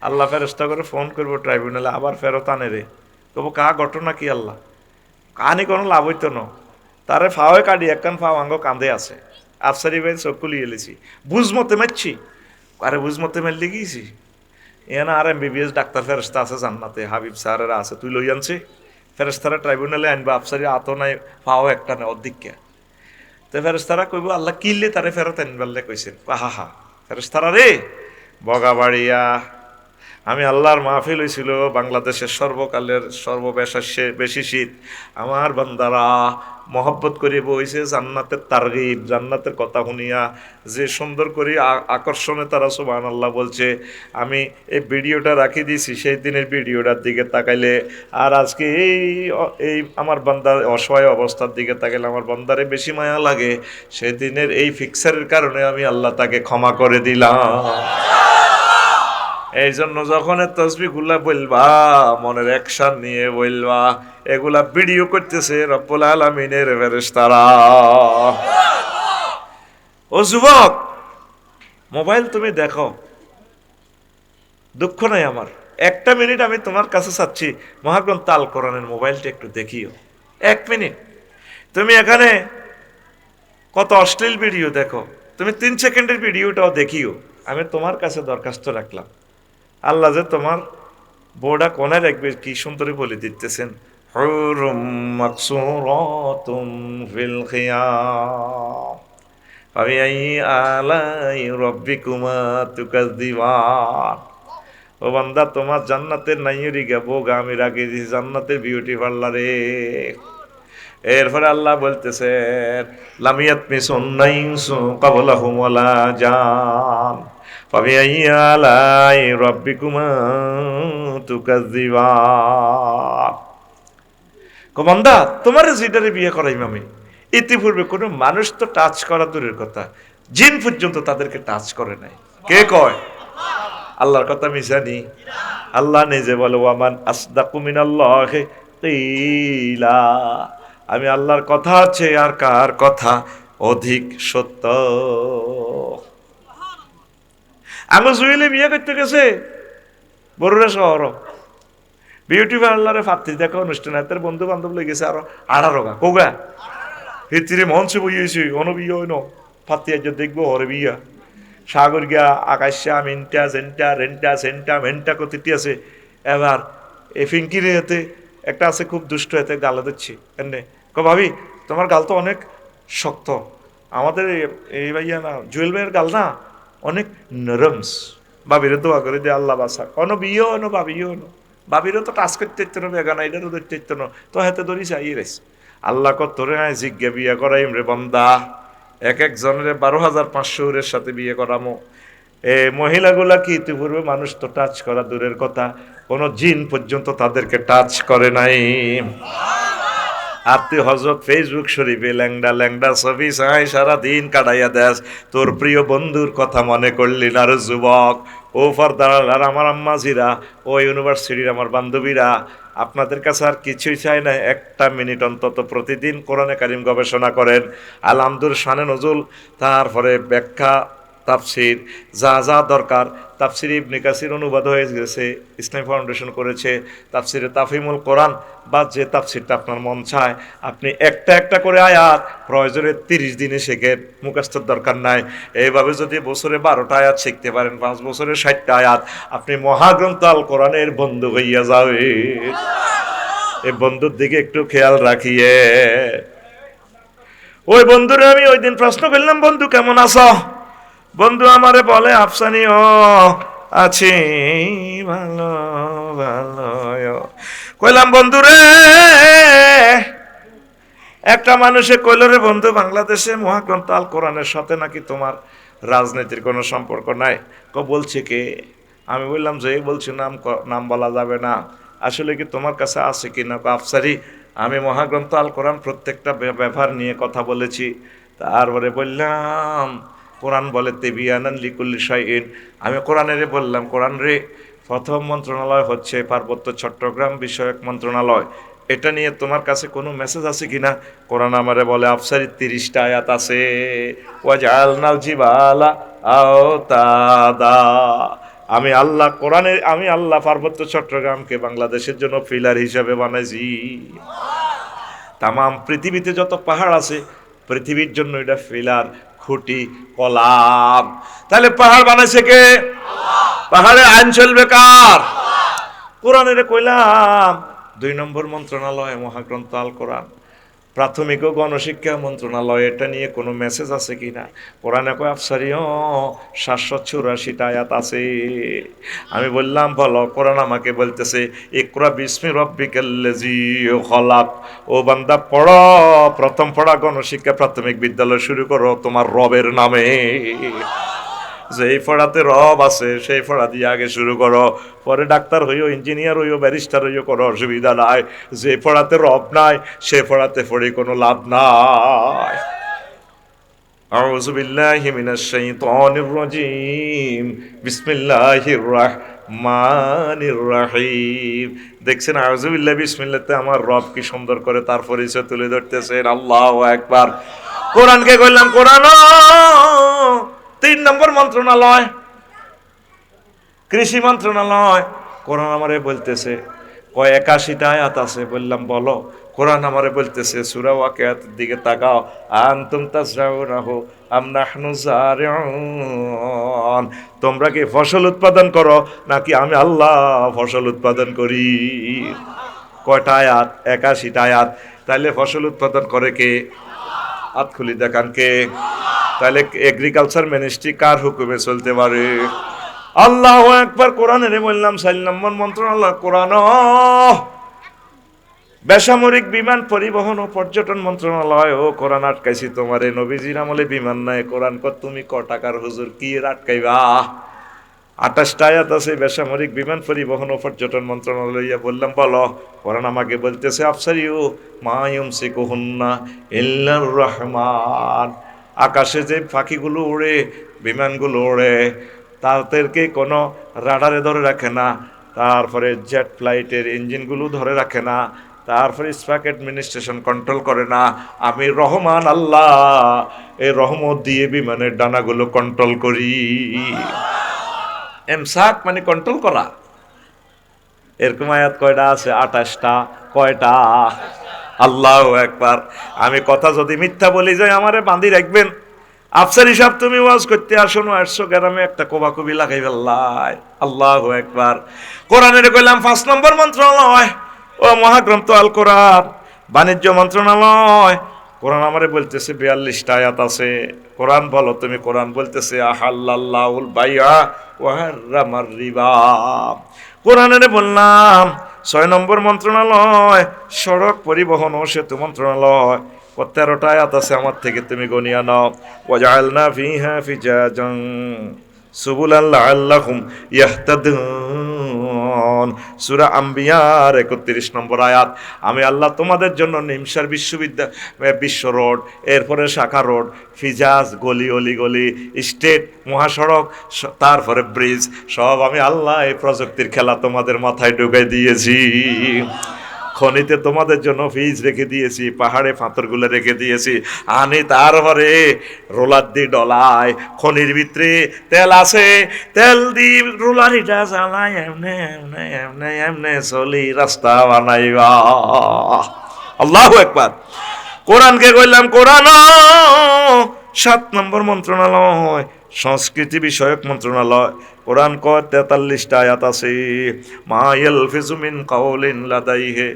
আল্লাহ ফেরেশতা করে ফোন করবো ট্রাইব্যুনালে, আবার ফেরত আনে রে কব কা ঘটনা কি আল্লাহ কাহানি কোনো লাভ হইতো না। তারে ফাওয়ে কাটি একখান ফাও আঙ্গ কান্দে আছে, আফসারি ভাই চোখ খুলিয়ে এলেছি, বুঝ মতে মারছি। আরে বুঝ মতে মারলে গিয়েছি এনা আর MBBS ডাক্তার ফেরেশতা আছে জান্নাতে, হাবিব স্যারেরা আছে, তুই লই আনছি। ফেরেশতারা ট্রাইব্যুনালে আনবা, আফসারি আত নাই ফাও একটা নেই অর্ধেক। তো ফেরেশতারা কইব আল্লাহ কিনলে তারে ফেরত আনবাল্লে কইছেন। হা হা ফেরেশতারা রে বগা বাড়িয়া, আমি আল্লাহর মাহফিল হয়েছিল বাংলাদেশের সর্বকালের বেশি শীত। আমার বান্দারা মহব্বত করে বইছে জান্নাতের তারগিব, জান্নাতের কথা শুনিয়া যে সুন্দর করে আকর্ষণে তারা সুবহানাল্লাহ বলছে। আমি এই ভিডিওটা রাখি দিয়েছি, সেই দিনের ভিডিওটার দিকে তাকাইলে আর আজকে এই আমার বান্দার অসহায় অবস্থার দিকে তাকাইলে আমার বান্দারে বেশি মায়া লাগে। সেই দিনের এই ফিক্সারের কারণে আমি আল্লাহ তাকে ক্ষমা করে দিলাম। এই জন্য যখন তসবিহ গুলা বলবা মনের অ্যাকশন নিয়ে বলবা, এগুলা ভিডিও করতেছে রব্বুল আলামিনের ফেরেশতারা। ও যুবক মোবাইল তুমি দেখো, দুঃখ নাই আমার, 1 মিনিট আমি তোমার কাছে চাচ্ছি মহাগ্রন্থ আল কোরআনের মোবাইলটা একটু দেখিও। 1 মিনিট তুমি এখানে কত অশ্লীল ভিডিও দেখো, তুমি 3 সেকেন্ডের ভিডিওটাও দেখিও। আমি তোমার কাছে দরখাস্ত রাখলাম, আল্লাহ যে তোমার বোর্ডা কোনায় রাখবে কি সুন্দরী বলে দিতেছেন, হুরুম মাকসুরাতুম ফিল খিয়াম ফাবিআইয়ি আলাই রাব্বিকুমা তুকাযযিবান। ও বান্দা তোমার জান্নাতের নাইয়রি গাবো আমি রাখি দিছি জান্নাতের বিউটি পার্লারে। এরপরে আল্লাহ বলতেছেন লামিয়াত মিসুন নাইসু ক্বাবলাহুম ওয়ালা জান ফাবিআইয়ি আলাই রাব্বিকুমা তুকাযযিবান। কো বান্দা তোমার যেটারে বিয়ে করাইম আমি, ইতিপূর্বে কোনো মানুষ তো টাচ করা দূরের কথা, জিন পর্যন্ত তাদেরকে টাচ করে নাই। কে কয়? আল্লাহর কথা মিশানি? আল্লাহ নিজে বলে ওয়ামান আসদাকু মিনাল্লাহি কিলা, আমি আল্লাহর কথা আছে আর কার কথা অধিক সত্য। আঙুল জুয়েলে বিয়ে করতে গেছে বড়রা শহর বিউটি পার্লারে ফাত্তি দেখা অনুষ্ঠান তার বন্ধু বান্ধব লই গেছে আরো 18 কোগা হিতিরে মঞ্চে বইয়েছি অনবিয় ন ফাত্তি আজ দেখবো হরে বিয়া সাগর গিয়া আকাশা মিনটা জেন্টা রেন্টা সেন্টা মেন্টা কতিটি আছে এবার এই ফিঙ্কিরে হাতে একটা আছে খুব দুষ্ট হাতে গালা দিচ্ছি এনে ভাবি তোমার গাল তো অনেক শক্ত আমাদের এই ভাইয়া না জুয়েল ভাইয়ের গাল না অনেক নরমস বাবিরে দোয়া করে দিয়ে আল্লাহ বাসা কোনো বিয়ে হনো বাবিও হনো বাবিরও তো টাচ করতে ইত্য বেগানা এটারও ধরতে ইত্য তো হাতে ধরি চাই রেস আল্লাহ কত রে জিজ্ঞা বিয়ে করাইম রে বন্দা এক একজনের 12,500 সাথে বিয়ে করামো এ মহিলাগুলা কি ইতিপূর্বে মানুষ তো টাচ করা দূরের কথা কোন জিন পর্যন্ত তাদেরকে টাচ করে নাই আর তুই হজরত ফেসবুক শরীফে ল্যাংডা ল্যাংডা ছবি চাই সারাদিন কাটাইয়া দেস তোর প্রিয় বন্ধুর কথা মনে করলি না রে যুবক ও ফরদার আমার আম্মাজিরা ও ইউনিভার্সিটির আমার বান্ধবীরা আপনাদের কাছে আর কিছুই চাই না একটা মিনিট অন্তত প্রতিদিন কোরআনে কারিম গবেষণা করেন আলহামদুল শানে নজুল তারপরে ব্যাখ্যা তাফসির যা যা দরকার তাফসির ইবনে কাসির অনুবাদ হয়ে গেছে ইসলাম ফাউন্ডেশন করেছে তাফসিরে তাফহিমুল কোরআন বা যে তাফসিরটা আপনার মন চায় আপনি একটা একটা করে আয়াত প্রয়োজনে 30 দিনে শেখেন মুখস্থর দরকার নাই এইভাবে যদি বছরে 12টা আয়াত শিখতে পারেন 5 বছরে 60টা আয়াত আপনি মহাগ্রন্থ আল কোরআনের বন্ধু হইয়া যাবে এই বন্ধুর দিকে একটু খেয়াল রাখিয়ে ওই বন্ধুরে আমি ওই দিন প্রশ্ন করলাম বন্ধু কেমন আছো বন্ধু আমারে বলে আফসানি ও আছি ভালো ভালো কইলাম বন্ধু রে একটা মানুষে কইল রে বন্ধু বাংলাদেশে মহাগ্রন্থ আল কোরআনের সাথে নাকি তোমার রাজনীতির কোনো সম্পর্ক নাই বলছে কে আমি বললাম যে বলছি নাম বলা যাবে না আসলে কি তোমার কাছে আছে কি না আফসারি আমি মহাগ্রন্থ আল কোরআন প্রত্যেকটা ব্যবহার নিয়ে কথা বলেছি তারপরে বললাম কোরআন বলে তেবিয়ানান লিকুল্লি শাইইন আমি কোরআনেরে বললাম কোরআন রে প্রথম মন্ত্রণালয় হচ্ছে পার্বত্য চট্টগ্রাম বিষয়ক মন্ত্রণালয় এটা নিয়ে তোমার কাছে কোনো মেসেজ আছে কিনা কোরআন আমারে বলে আফসারি 30টা আয়াত আছে ওয়াজআলনাল জিবালা আওতাদা আমি আল্লাহ কোরআনে আমি আল্লাহ পার্বত্য চট্টগ্রামকে বাংলাদেশের জন্য পিলার হিসেবে বানাইছি তামাম পৃথিবীতে যত পাহাড় আছে পৃথিবীর জন্য এটা পিলার খুঁটি কলাম তাহলে পাহাড় বানাইছে কে পাহাড়ে আইন চলবে কার কোরআনের কইলাম 2 নম্বর মন্ত্রণালয় মহাগ্রন্থ আল কোরআন প্রাথমিক ও গণশিক্ষা মন্ত্রণালয় এটা নিয়ে কোনো মেসেজ আছে কিনা কোরআনে কয় আফসারিও 784টা আয়াত আছে আমি বললাম বলো কোরআন আমাকে বলতেছে ইকরা বিসমি রাব্বিকাল্লাযী খলাক ও বান্দা পড়ো প্রথম পড়া গণশিক্ষা প্রাথমিক বিদ্যালয় শুরু করো তোমার রবের নামে যেই পড়াতে রব আছে সেই পড়া দিয়ে আগে শুরু করো পরে ডাক্তার হইও ইঞ্জিনিয়ার হইও ব্যারিস্টার হইও কোনো অসুবিধা নাই যে পড়াতে রব নাই সে পড়াতে পড়ে কোনো লাভ নাই আউযু বিল্লাহি মিনাশ শাইতানির রাজীম বিসমিল্লাহির রাহমানির রহিম দেখছেন আউযু বিল্লাহি বিসমিল্লাহতে আমার রব কি সুন্দর করে তার পরিচয় তুলে ধরতেছেন আল্লাহু আকবার কোরআনকে কইলাম কোরআন 3 নম্বর মন্ত্রণালয় কৃষি মন্ত্রণালয় কোরআন আমারে বলতেছে কয় 81টা আয়াত আছে বললাম বলো কোরআন আমারে বলতেছে সূরা ওয়াকিয়াতের দিকে তাকাও আনতুম তাজরাউনাহু আম নাহনু জারিউন তোমরা কি ফসল উৎপাদন করো নাকি আমি আল্লাহ ফসল উৎপাদন করি কয়টা আয়াত 81টা আয়াত তাহলে ফসল উৎপাদন করে কে হাত খুলি দেখান কে তাহলে এগ্রিকালচার মিনিস্ট্রি কার হুকুমে চলতে পারে আল্লাহু আকবার কোরআনে বললাম 4 নম্বর মন্ত্রণালয় কোরআন বেসামরিক বিমান পরিবহন ও পর্যটন মন্ত্রণালয় ও কোরআন আটকাইছি তোমারে নবীজির আমলে বিমান নাই কোরআন কত তুমি ক টাকার হুজুর কি আটকাইবা 28টা আয়াত আছে বেসামরিক বিমান পরিবহন ও পর্যটন মন্ত্রণালয় বললাম বলো কোরআন আমাকে বলতেছে আফসারিউ মা ইউমসিকুহুন্না ইল্লার রহমান আকাশে যে পাখিগুলো উড়ে বিমানগুলো উড়ে তাদেরকে কোনো রাডারে ধরে রাখে না তারপরে জেট ফ্লাইটের ইঞ্জিনগুলো ধরে রাখে না তারপরে স্পাক অ্যাডমিনিস্ট্রেশন কন্ট্রোল করে না আমি রহমান আল্লাহ এই রহমত দিয়ে বিমানের ডানাগুলো কন্ট্রোল করি এমসাক মানে কন্ট্রোল করা। এরকম আয়াত কয়টা আছে? 28টা। কয়টা? আল্লাহু আকবার। আমি কথা যদি মিথ্যা বলি যাই আমারে বাঁধি রাখবেন। আফসারি সাহেব তুমি ওয়াজ করতে আসো না, 800 গ্রামে একটা কোবাকুবি লাগাই ফেললাই। আল্লাহু আকবার। কোরআনের কইলাম 5 নম্বর মন্ত্রণালয় ও মহাগ্রন্থ আল কোরআন, বাণিজ্য মন্ত্রণালয়। কোরআন আমারে বলতেছে 42টা আয়াত আছে। কোরআন বলো তুমি, কোরআন বলতেছে আহাল্লাল্লাহুল বাইআ ওয়া হারামার রিবা। কোরআনে বললাম 6 নম্বর মন্ত্রণালয় সড়ক পরিবহন ও সেতু মন্ত্রণালয়। 13টা আয়াত আছে, আমার থেকে তুমি গনিয়া নাও। ওয়াজআলনা ফিহা ফিজাজান সুবুলান লাআল্লাহুম ইয়াহতাদুন। সূরা আম্বিয়ার 31 নম্বর আয়াত। আমি আল্লাহ তোমাদের জন্য নিমসার বিশ্ব রোড, এরপরে শাখা রোড, ফিজাজ, গলি অলি গলি, স্টেট, মহাসড়ক, তারপরে ব্রিজ, সব আমি আল্লাহ এই প্রযুক্তির খেলা তোমাদের মাথায় ঢুকাই দিয়েছি। খনিতে তোমাদের জন্য ফিজ রেখে দিয়েছি, পাহাড়ে পাথরগুলো রেখে দিয়েছি। আনি তারপরে রোলার দিয়ে ডলায়, খনির ভিতরে তেল আছে, তেল দিয়ে রোলারিটা জ্বালাই, এমনে এমনে এমনে এমনে চলি রাস্তা বানাইবা। আল্লাহু আকবার। কোরআনকে কইলাম কোরআন 7 নম্বর মন্ত্রণালয় সংস্কৃতি বিষয়ক মন্ত্রণালয়। কোরআন কয় 43টা আয়াত আছে। মা ইয়ালফিজু মিন কাউলিন লাদাইহি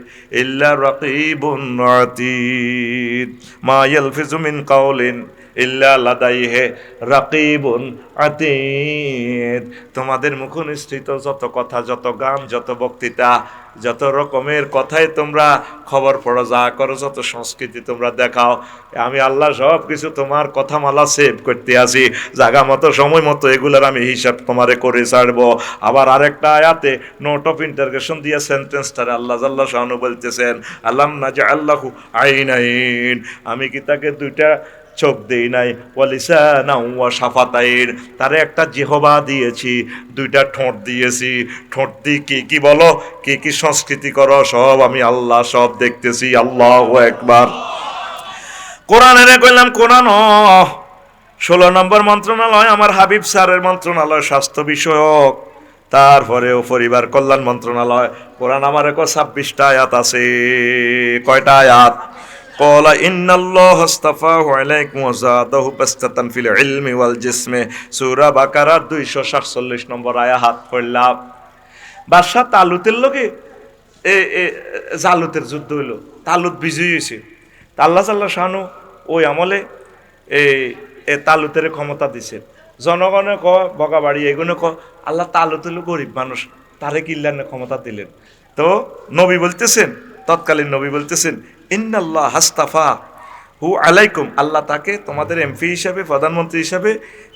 ইল্লা রাকিবুন আতীদ। মা ইয়ালফিজু মিন কাউলিন ইল্লা লাদাইহি রাকিবুন আতীদ। তোমাদের মুখনিসৃত যত কথা, যত গান, যত বক্তৃতা, যত রকমের কথাই তোমরা খবর পড়ো, যা করো, যত সংস্কৃতি তোমরা দেখাও, আমি আল্লাহ সব কিছু তোমার কথামালা সেভ করতে আসি। জায়গা মতো সময় মতো এগুলার আমি হিসাব তোমারে করে ছাড়বো। আবার আরেকটা আয়াতে নোট অফ ইন্টারগেশন দিয়ে সেন্টেন্সটারে আল্লাহ জাল্লা শানু বলতেছেন আলাম নাজআল্লাহু আইনাইন। আমি কি তাকে দুইটা চোখ দেই নাই? ওয়ালিসানা ওয়া শাফাতাইন। তারে একটা জিহবা দিয়েছি, দুইটা ঠোঁট দিয়েছি। ঠোঁট দিয়ে কি কি বলো, কি কি সংস্কৃতি করো, সব আমি আল্লাহ সব দেখতেছি। আল্লাহু আকবার। কোরআনের কইলাম কোরআন 16 নম্বর মন্ত্রণালয় আমার হাবিব স্যারের মন্ত্রণালয় স্বাস্থ্য বিষয়ক। তারপরেও পরিবার কল্যাণ মন্ত্রণালয়। কোরআন আমার 26টা আয়াত আছে। কয়টা আয়াত? قال إن الله اصطفاه عليكم وزاده بسطة في العلم والجسم। সূরা বাকারা 247 নম্বর আয়াত পড়লাম। বাদশা তালুতের লগে জালুতের যুদ্ধ হইল, তালুত বিজয়ী হয়েছে। আল্লাহ সাল্লাহ শানু ওই আমলে এই তালুতের ক্ষমতা দিছে। জনগণে ক বগা বাড়ি এগুলো ক আল্লাহ তালুত হইল গরিব মানুষ, তারে কিল্লার ক্ষমতা দিলেন। তো নবী বলতেছেন, তৎকালীন নবী বলতেছেন ইন্নাল্লাহ হাস্তাফা হু আলাইকুম। আল্লাহ তাকে তোমাদের এমপি হিসাবে, প্রধানমন্ত্রী হিসাবে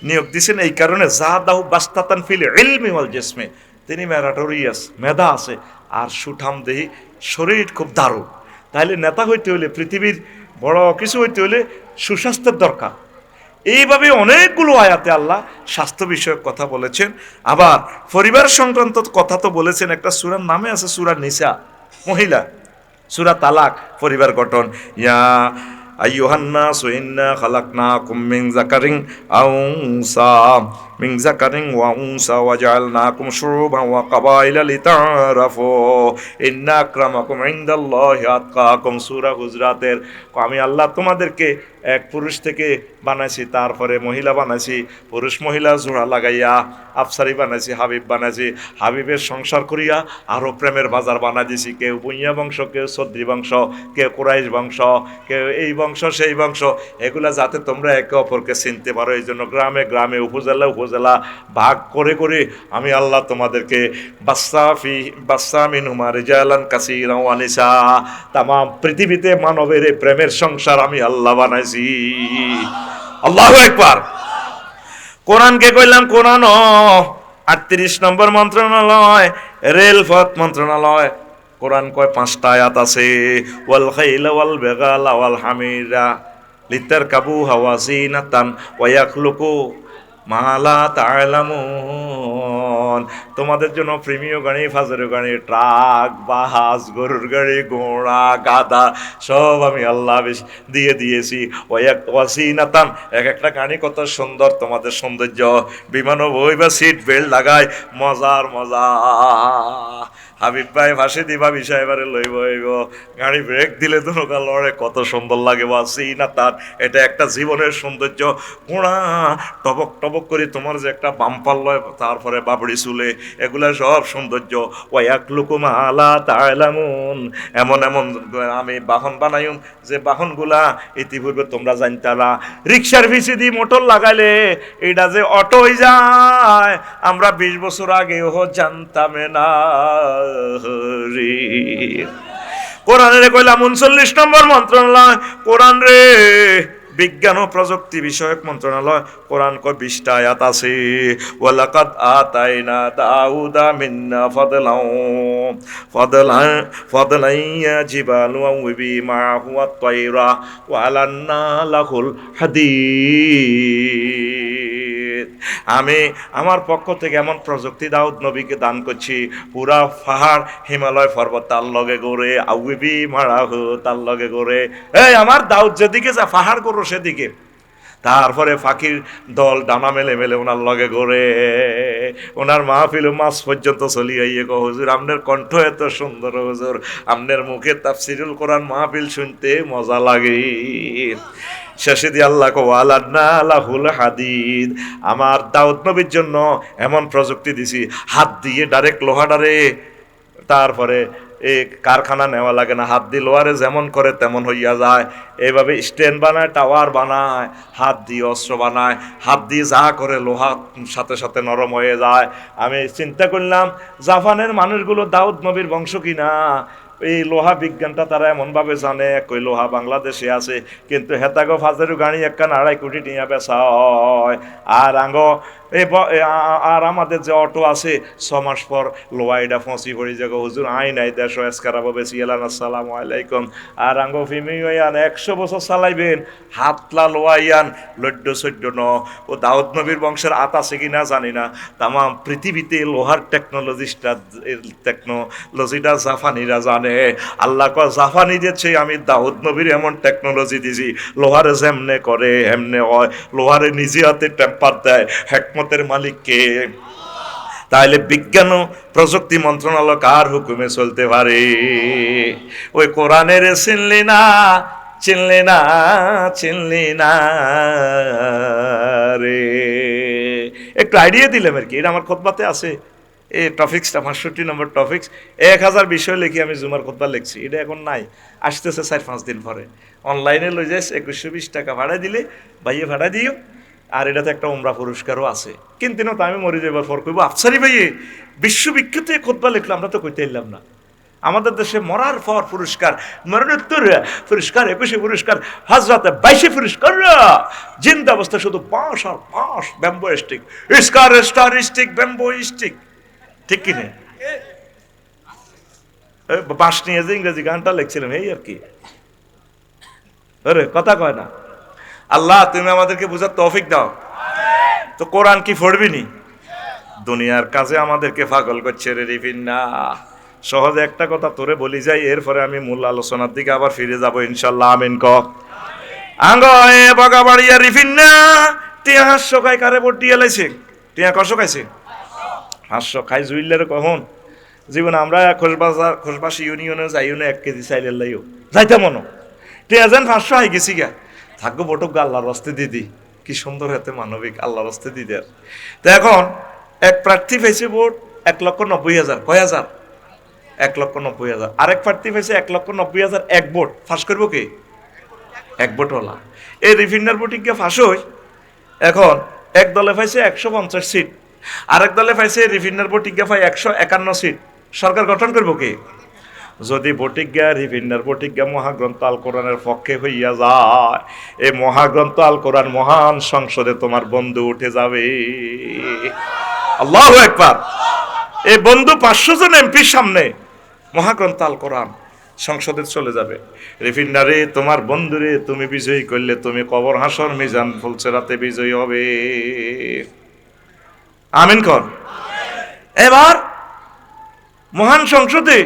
নিয়োগ দিয়েছেন এই কারণে জাদাহু বাস্তাতান ফিল ইলমি ওয়াল জিসমি। তিনি ম্যারাটোরিয়াস, মেধা আছে, আর সুঠাম দেহি, শরীর খুব দারুণ। তাহলে নেতা হইতে হলে, পৃথিবীর বড় কিছু হইতে হলে সুস্বাস্থ্যের দরকার। এইভাবে অনেকগুলো আয়াতে আল্লাহ স্বাস্থ্য বিষয়ক কথা বলেছেন। আবার পরিবার সংক্রান্ত কথা তো বলেছেন। একটা সূরার নামে আছে সূরা নিসা, মহিলা। সূরা তালাক, পরিবার গঠন। ইয়া আইয়ুহান নাসু ইন্না খালাকনাকুম মিন যাকারিন আও উনসা মিন যাকারিন ওয়া উনসা ওয়া জাআলনাকুম শুউবান ওয়া কাবাইলা লিতাআরাফু ইন্না আকরামাকুম ইনদাল্লাহি আতকাকুম। সূরা হুজরাতের। আমি আল্লাহ তোমাদেরকে এক পুরুষ থেকে বানাইছি, তারপরে মহিলা বানাইছি, পুরুষ মহিলা জোড়া লাগাইয়া আফসারি বানাইছি, হাবিব বানাইছি। হাবিবের সংসার করিয়া আরও প্রেমের বাজার বানাই দিছি। কেউ বুইয়া বংশ, কেউ সদ্রি বংশ, কেউ কুরাইশ বংশ, কেউ এই বংশ সেই বংশ। এগুলা যাতে তোমরা একে অপরকে চিনতে পারো, এই জন্য গ্রামে গ্রামে, উপজেলা উপজেলা ভাগ করে করে আমি আল্লাহ তোমাদেরকে বাচ্চা মিনহুমা রিজালান কাসীরা ওয়া নিসা, তামাম পৃথিবীতে মানবের প্রেমের সংসার আমি আল্লাহ বানাইছি। আল্লাহু আকবার। কোরআনকে কইলাম কোরআন 38 নম্বর মন্ত্রণালয় রেলপথ মন্ত্রণালয়। কোরআন কয় 5টা আয়াত আছে। ওয়াল খাইলা ওয়াল বিগালা ওয়াল হামিরা লিতারকাবুহা ওয়া জিনাতান ওয়া ইয়াখলুকু মা লা তা'লামুন। জীবন। তোমাদের জন্য প্রেমীয় গাড়ি, ফাজরের গাড়ি, ট্রাক, বাহাস, গরুর গাড়ি, ঘোড়া, গাধা সব আমি আল্লাহ দিয়ে দিয়েছি। ওয়াসিনাতান, এক একটা গাড়ি কত সুন্দর, তোমাদের সৌন্দর্য। বিমানও বইবা সিট বেল্ট লাগায়, মজার মজা। হাবিব ভাই ভাসে দিবা বিষয় এবারে লইব গাড়ি ব্রেক দিলে তো নৌকা লড়ে, কত সুন্দর লাগে। ওয়াসিনাতান, এটা একটা জীবনের সৌন্দর্য। ঘোড়া টবক টবক করে তোমার যে একটা বাম্পার লয়, তারপরে বাবড়ি চুলে, এগুলা সব সৌন্দর্য। ওয়াকলুকুম আলা তা'লামুন, এমন এমন আমি বাহন বানাইম যে বাহনগুলা ইতিপূর্বে তোমরা জানতালা। রিক্সার ভিসি দিয়ে মোটর লাগাইলে এটা যে অটো হয়ে যায়, আমরা 20 বছর আগেও জানতাম না রে। কোরআনের কইলাম 39 নম্বর মন্ত্রণালয়, কোরআন রে বিজ্ঞান ও প্রযুক্তি বিষয়ক মন্ত্রণালয়। কোরআন কয় 20টা আয়াত আছে। ওয়ালাকাদ আতাইনা দাউদা মিন্না ফাদলাইয়া জিবালু ওয়াবি মাহু আত-তায়রা ওয়া আলান্না লাহুল হাদীদ। আমি আমার পক্ষ থেকে এমন প্রযুক্তি দাউদ নবীকে দান করছি, পুরা পাহাড় হিমালয় পর্বত তার লগে গড়ে, আউবি মারাহু তার লগে গড়ে। এই আমার দাউদ যেদিকে যা পাহাড় গড়ো সেদিকে। তারপরে ফাঁকির দল ডানা মেলে মেলে ওনার লগে গড়ে, ওনার মাহফিল মাস পর্যন্ত চলি আইয়ে কো হুজুর আপনার কণ্ঠ এত সুন্দর, হুজুর আপনার মুখে তাফসিরুল কোরআন মাহফিল শুনতে মজা লাগে। শেষে দিয়ে আল্লাহ কো ওয়ালান্না লাহুল হাদিদ, আমার দাউদ নবীর জন্য এমন প্রযুক্তি দিছি, হাত দিয়ে ডাইরেক্ট লোহাডারে, তারপরে এই কারখানা নেওয়া লাগে না, হাত দিয়ে লোহারে যেমন করে তেমন হইয়া যায়। এইভাবে স্ট্যান্ড বানায়, টাওয়ার বানায়, হাত দিয়ে অস্ত্র বানায়, হাত দিয়ে যা করে লোহা সাথে সাথে নরম হয়ে যায়। আমি চিন্তা করলাম জাপানের মানুষগুলো দাউদ নবীর বংশ কিনা, এই লোহা বিজ্ঞানটা তারা এমনভাবে জানে, কই লোহা বাংলাদেশে আছে, কিন্তু হেতাগো ফাজেরু গাড়ি একখান 2.5 কোটি টিয়া বেচা হয়। আর আর আমাদের যে অটো আছে 6 মাস পর লোহা এটা ফসি পড়ি যাগো হুজুর আই নাই দেশ এসকারাবো বেশি এলান আসসালামু আলাইকুম। আর আঙ্গো ফিমিয়ান 100 বছর চালাইবেন, হাতলা লোহা ইয়ান লড্ড 14 ন। ও দাউদ নবীর বংশের আত আছে কিনা জানি না, তামাম পৃথিবীতে লোহার টেকনোলজিটা জাপানিরা জানে। আল্লাহ কয় জাপানি দিয়েছে, আমি দাউদ নবীর এমন টেকনোলজি দিছি, লোহারে যেমনে করে এমনে হয়, লোহারে নিজে হাতে টেম্পার দেয়, হেকমতের মালিককে। তাহলে বিজ্ঞান ও প্রযুক্তি মন্ত্রণালয় কার হুকুমে চলতে পারে? ওই কোরআনের চিনলি না রে। একটু আইডিয়া দিলাম আর কি, এটা আমার খুতবাতে আছে। এই টপিক্সটা 65 নম্বর টপিক্স, 1000 বিষয় লিখি আমি জুমার খুতবা লিখছি। এটা এখন নাই, আসতেছে 4-5 দিন পরে। অনলাইনে লই যাস, 2120 টাকা ভাড়া দিলে ভাইয়ে ভাড়া দিও। আর এটাতে একটা উমরা পুরস্কারও আছে। কিন্তু না তো আমি মরে যাবার পর কইব আফসারি ভাইয়ে বিশ্ববিখ্যাত খুতবা লিখলাম, আমরা তো কইতে এলাম না। আমাদের দেশে মরার পর পুরস্কার, মরণোত্তর পুরস্কার, 21 পুরস্কার, হাজরাতে 22 পুরস্কার, জিন্দা অবস্থা শুধু বাঁশ আর বাঁশ, bamboo stick, star stick, bamboo stick, ঠিক কিনে বাঁশ নিয়ে যে ইংরেজি গানটা লিখছিলাম, এই আর কি। আরে কথা কয় না। আল্লাহ তুমি আমাদেরকে বুঝার তৌফিক দাও। তো কোরআন কি পড়বি নি? দুনিয়ার কাজে আমাদেরকে পাগল করছে রে রিফিন্না। সহজে একটা কথা তোরে বলি যাই, এরপরে আমি মূল আলোচনার দিকে আবার ফিরে যাব ইনশাল্লাহ। আমিন ক আঙ্গ এ বগাবাড়িয়া রিফিন্না টিয়া 500 খাই, কারে ভোট দিয়ে লাইছে? টিয়া কত খাইছে? 500 খাই জুইলের কখন জীবন আমরা খোসবাসী ইউনিয়নে যাইও না 1 কেজি চাইলের লাইও যাইতে মনো টিয়া যেন 500 হাই গেছি গা, থাকবো বটক আল্লাহর রাস্তে দিদি, কি সুন্দর হাতে মানবিক আল্লাহর রাস্তে দিদি। আর তো এখন এক প্রার্থী পেয়েছে ভোট 1,90,000, কয় হাজার? 1,90,000। আরেক প্রার্থী পেয়েছে 1,90,000 এক ভোট, ফাঁস করবো কে? এক ভোটওয়ালা। এই রিফিন্ডার ভোটিং কে ফাঁস হয়। এখন এক দলে পাইছে 150 সিট, আরেক দলে পাইছে রিফিন্ডার ভোটিং পাই 151 সিট। সরকার গঠন করবো কে? যদি ভোটিজ্ঞা রিফিন্ডার ভোটিজ্ঞা মহাগ্রন্থ আল কোরআনের পক্ষে হইয়া যায়, এই মহাগ্রন্থ আল কোরআন মহান সংসদে তোমার বন্ধু উঠে যাবে। আল্লাহু আকবার। এই বন্ধু 500 জন এমপির সামনে মহাগ্রন্থ আল কোরআন সংসদে চলে যাবে। রিফিন্ডারে তোমার বন্ধুরে তুমি বিজয়ী করলে তুমি কবর হাসর মিজান ফুলসেরাতে বিজয়ী হবে। আমিন কর। এবার মহান সংসদে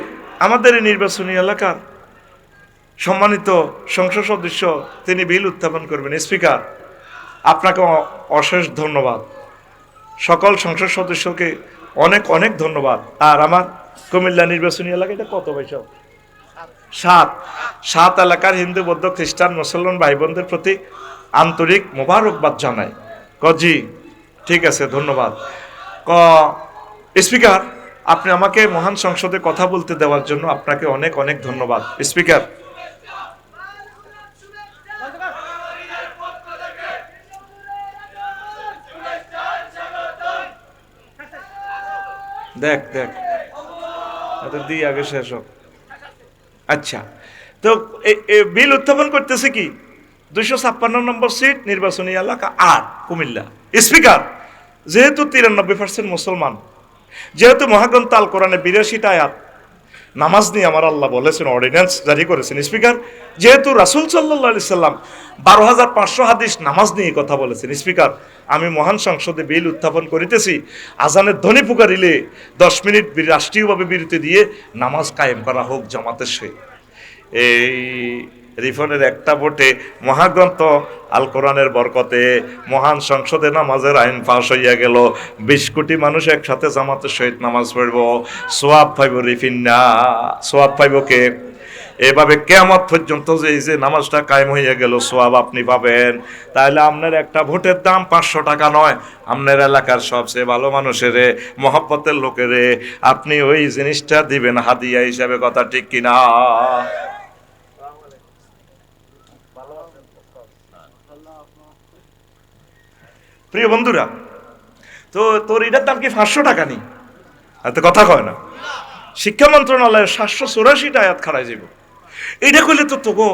আমাদের এই নির্বাচনী এলাকার সম্মানিত সংসদ সদস্য তিনি বিল উত্থাপন করবেন। স্পিকার, আপনাকে অশেষ ধন্যবাদ। সকল সংসদ সদস্যকে অনেক অনেক ধন্যবাদ। আর আমার কুমিল্লা নির্বাচনী এলাকা এটা কত বৈশ 7 এলাকার হিন্দু বৌদ্ধ খ্রিস্টান মুসলমান ভাই বোনদের প্রতি আন্তরিক মোবারকবাদ জানাই। জি ঠিক আছে, ধন্যবাদ। স্পিকার, আপনি আমাকে মহান সংসদে কথা বলতে দেওয়ার জন্য আপনাকে অনেক অনেক ধন্যবাদ। স্পিকার, দেখ দিয়ে আগে শেষ হোক। আচ্ছা, তো বিল উত্থাপন করতেছে কি 256 নম্বর সিট নির্বাচনী এলাকা 8 কুমিল্লা। স্পিকার, যেহেতু 93% মুসলমান, যেহেতু মহাগ্রন্থ আল কোরআনে 82টা আয়াত নামাজ নিয়ে আমার আল্লাহ বলেছেন, অর্ডিন্যান্স জারি করেছেন। স্পিকার, যেহেতু রাসূল সাল্লাল্লাহু আলাইহি সাল্লাম 12,500 হাদিস নামাজ নিয়ে কথা বলেছেন। স্পিকার, আমি মহান সংসদে বিল উত্থাপন করিতেছি, আজানের ধ্বনি পুকারিলে 10 মিনিট রাষ্ট্রীয়ভাবে বিরতি দিয়ে নামাজ কায়েম করা হোক জামাতের সহিত। এই রিফনের একটা ভোটে মহাগ্রন্থ আল কোরআনের বরকতে মহান সংসদে নামাজের আইন পাশ হইয়া গেল। 20 কোটি মানুষ একসাথে জামাতের সহিত নামাজ পড়ব, সোয়াব পাইব। রিফিন্না সোয়াব পাইব কে? এভাবে কিয়ামত পর্যন্ত যে এই যে নামাজটা কায়েম হইয়া গেল, সোয়াব আপনি পাবেন। তাহলে আপনার একটা ভোটের দাম 500 টাকা নয়। আপনার এলাকার সবচেয়ে ভালো মানুষের মহব্বতের লোকেরে আপনি ওই জিনিসটা দিবেন হাদিয়া হিসাবে। কথা ঠিক কিনা? প্রিয় বন্ধুরা, তো তোর এটার দাম কি 500 টাকা নি? এত কথা কয় না। শিক্ষা মন্ত্রণালয়ের 784টা আয়াত খাড়াই যাব। এটা কইলে তো তোগো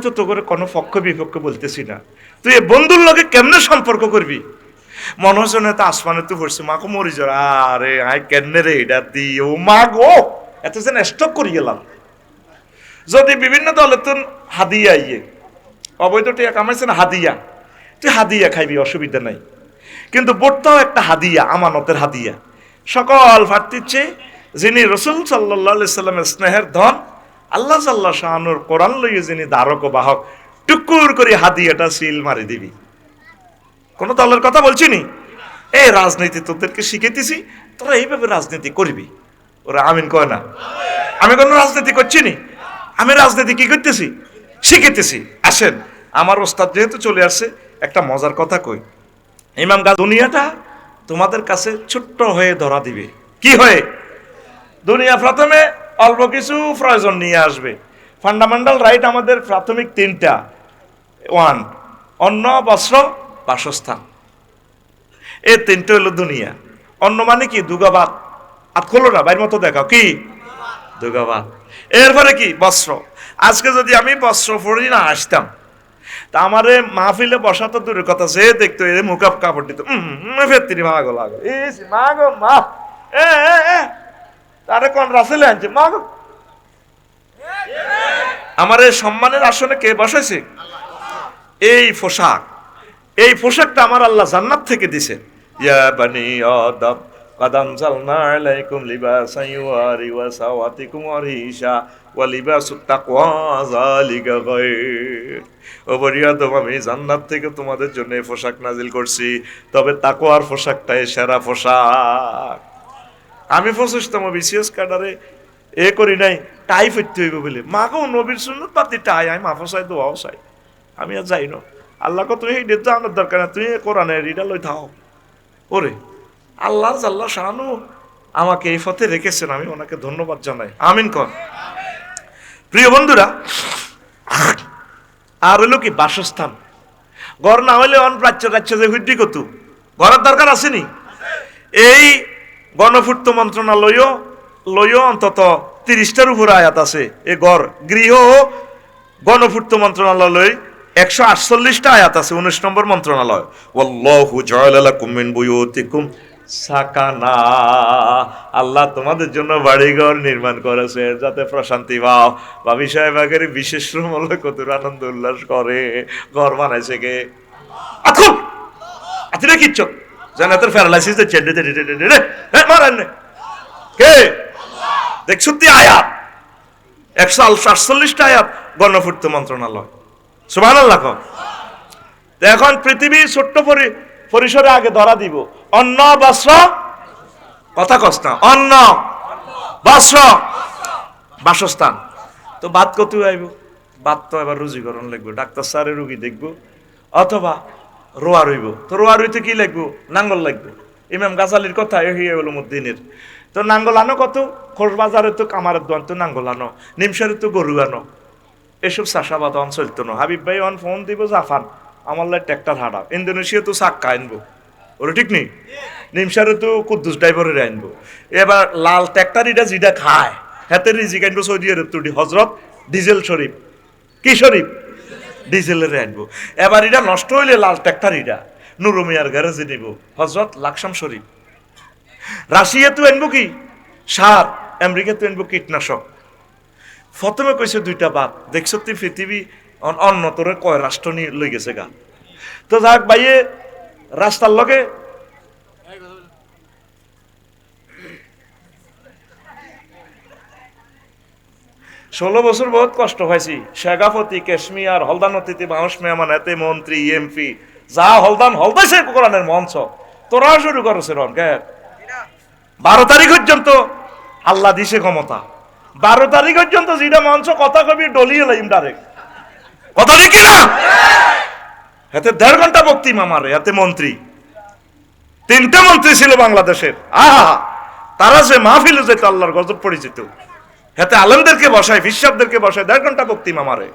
তো তোগরে কোনো পক্ষ বিপক্ষ বলতেছি না। তুই এ বন্ধুর লগে কেমনে সম্পর্ক করবি? মনে হচ্ছে না তো আসমানে তো পড়ছে, মাকে মরি যার। আরে আই কেমনে রে এটা দি, ও মা গো, এত যেন স্টক করি গেলাম। যদি বিভিন্ন দলের তো হাদিয়া ইয়ে অবৈধ টিয়া কামাইছে না, হাদিয়া, তুই হাদিয়া খাইবি, অসুবিধা নাই। কিন্তু ভোটটাও একটা হাদিয়া, আমানতের হাদিয়া। সকল প্রার্থীর চেয়ে যিনি রাসূল সাল্লাল্লাহু আলাইহি সাল্লামের স্নেহের ধন, আল্লাহ জাল্লা শাআনুর কোরআন লইয়ে যিনি ধারক ও বাহক, টুকুর করে হাদিয়াটা সিল মারি দিবি। কোন দলের কথা বলছি নি। এই রাজনীতি তোদেরকে শিখাইতেছি, তোরা এইভাবে রাজনীতি করবি। ওরা আমিন কয় না। আমি কোনো রাজনীতি করছি নি, আমি রাজনীতি কি করতেছি? শিখাইতেছি। আসেন, আমার ওস্তাদ যেহেতু চলে আসছে, একটা মজার কথা কই। ইমাম গাজী দুনিয়াটা তোমাদের কাছে ছোট্ট হয়ে ধরা দিবে। কি হয়ে? দুনিয়া প্রথমে অল্প কিছু প্রয়োজন নিয়ে আসবে। ফান্ডামেন্টাল রাইট আমাদের প্রাথমিক 3টা। 1, অন্ন, বস্ত্র, বাসস্থান। এই 3টা হলো দুনিয়া। অন্ন মানে কি? দুগাবাত। আর খোলো না, বাইর মতো দেখাও কি দুগাবাত। এরপরে কি? বস্ত্র। আজকে যদি আমি বস্ত্র পরি না আসতাম, তা আমারে মাহফিলে বসা তো দূরের কথা, সে দেখতো এর মুখাপ কাপড় দিত, ফের মাগো লাগো, মাগো মা, তারে কোন রাসেলে আনছে মাগো। আমার এই সম্মানের আসনে কে বসাইছে? এই পোশাক, এই পোশাকটা আমার আল্লাহ জান্নাত থেকে দিছে। ইয়া বানি আদম قد أنزلنا عليكم لباسا يواري سوآتكم وريشا ولباس التقوى ذلك خير। ও বনি আদম, আমি জান্নাত থেকে তোমাদের জন্য এই পোশাক নাজিল করছি, তবে তাকওয়ার পোশাকটাই সেরা পোশাক। আমি 25তম বিসিএস ক্যাডারে করি নাই, টাই ফিরতে হইব বলে। মাকেও নবীর সুন্নত পাতি টাই, আমি মাফো চাই, দোয়াও চাই। আমি আর যাই না। আল্লাহকে তুমি এই ডেট জানার দরকার না, তুমি কোরআনের রিডা লই থাও। ওরে আল্লাহ জাল্লা শানু আমাকে এই পথে রেখেছেন, আমি ওনাকে ধন্যবাদ জানাই। আমিন কর। প্রিয় বন্ধুরা, আর হইল কি? বাসস্থান। ঘর না হইলে প্রাচ্য যে হুদ্দি কত ঘরের দরকার আসেনি। এই গণপূর্ত মন্ত্রণালয়ও লইও অন্তত 30টার উপরে আয়াত আছে। এ ঘর গৃহ গণপূর্ত মন্ত্রণালয় 148টা আয়াত আছে। 19 নম্বর মন্ত্রণালয়। ওয়াল্লাহু জাআলা লাকুম মিন বুয়ুতিকুম সাকানা। আল্লাহ তোমাদের জন্য বাড়িঘর নির্মাণ করেছে যাতে প্রশান্তি পাও। ভাবি সাহেব আগের বিশেষ শ্রমলে কত আনন্দ উল্লাস করে। ঘর বানাইছে কে? আতুল আতিরা কিচ্ছু জান্নাতের প্যারালাইসিস হচ্ছে মারেন কে দেখ সত্যি আয়াত 148টা আয়াত গণপূর্ত মন্ত্রণালয় সুবহানাল্লাহ। এখন পৃথিবী ছোট্ট পরিসরে আগে ধরা দিব অন্ন বস্ত্র, কথা কস না, অন্ন বস্ত্র বাসস্থান। তো বাদ কত আইব? বাদ তো এবার রুজিকরণ লাগবে, ডাক্তার স্যারে রুগী দেখবো, অথবা রোয়া রইব। তো রোয়া রইতে কি লাগবো? নাঙ্গল লাগবে। ইমাম গাজালির কথা এহিউলুমুদ্দিনের। তো নাঙ্গল আনো কত? খোশ বাজারে তো কামারের দোয়ান, তো নাঙ্গল আনো, নিমসারে তো গরু আনো। এসব চাষাবাদ অঞ্চল তো না। হাবিব ভাই অন ফোন দিব জাফান আমার লাই ট্র্যাক্টর হাঁটা, ইন্দোনেশিয়া তো চাক্কা আনবো, ওরা ঠিক নেই। নিমসারে তো কুদ্দুস ড্রাইভারের আনবো। এবার লাল ট্র্যাক্টর এটা যেটা খায় হাতে রিজিক আনবো সৌদি আরব তুটি হজরত ডিজেল শরীফ, কি শরীফ? ডিজেলের আনবো। এবার এটা নষ্ট হইলে লাল ট্র্যাক্টর এটা নুরুমিয়ার গ্যারেজে নিব হজরত লাকসাম শরীফ। রাশিয়া তো আনবো কি সার, আমেরিকা তো আনবো কীটনাশক। প্রথমে কইছে দুইটা বাপ, দেখছো তুই পৃথিবী অন্য তোরে কয় রাষ্ট্র নিয়ে লই গেছে গা। তো যাক ভাইয়ে রাস্তার লগে ষোলো বছর বহুত কষ্ট পাইছি। শেখাপতি, কাশ্মীর, হলদান অতিথি, মানুষ মেহমান, এতে মন্ত্রী, এমপি যা হলদান হলদাইছে কোরআনের মঞ্চ, তোরা শুরু করেছে রন কে 12 তারিখ পর্যন্ত আল্লাহ দিছে ক্ষমতা। 12 তারিখ পর্যন্ত যেটা মঞ্চ কথা কবি ডলিয়ে লাইম ডাইরেক্ট, কথা ঠিক না? এতে 1.5 ঘন্টা বক্তি মামারে, এতে মন্ত্রী 3টে মন্ত্রী ছিল বাংলাদেশের। আহা, তারা যে মাহফিলে যেত আল্লাহর গজব পরিচিত, হাতে আলেমদেরকে বসায়, ফিসাবদেরকে বসায়, 1.5 ঘন্টা বক্তি মামারে।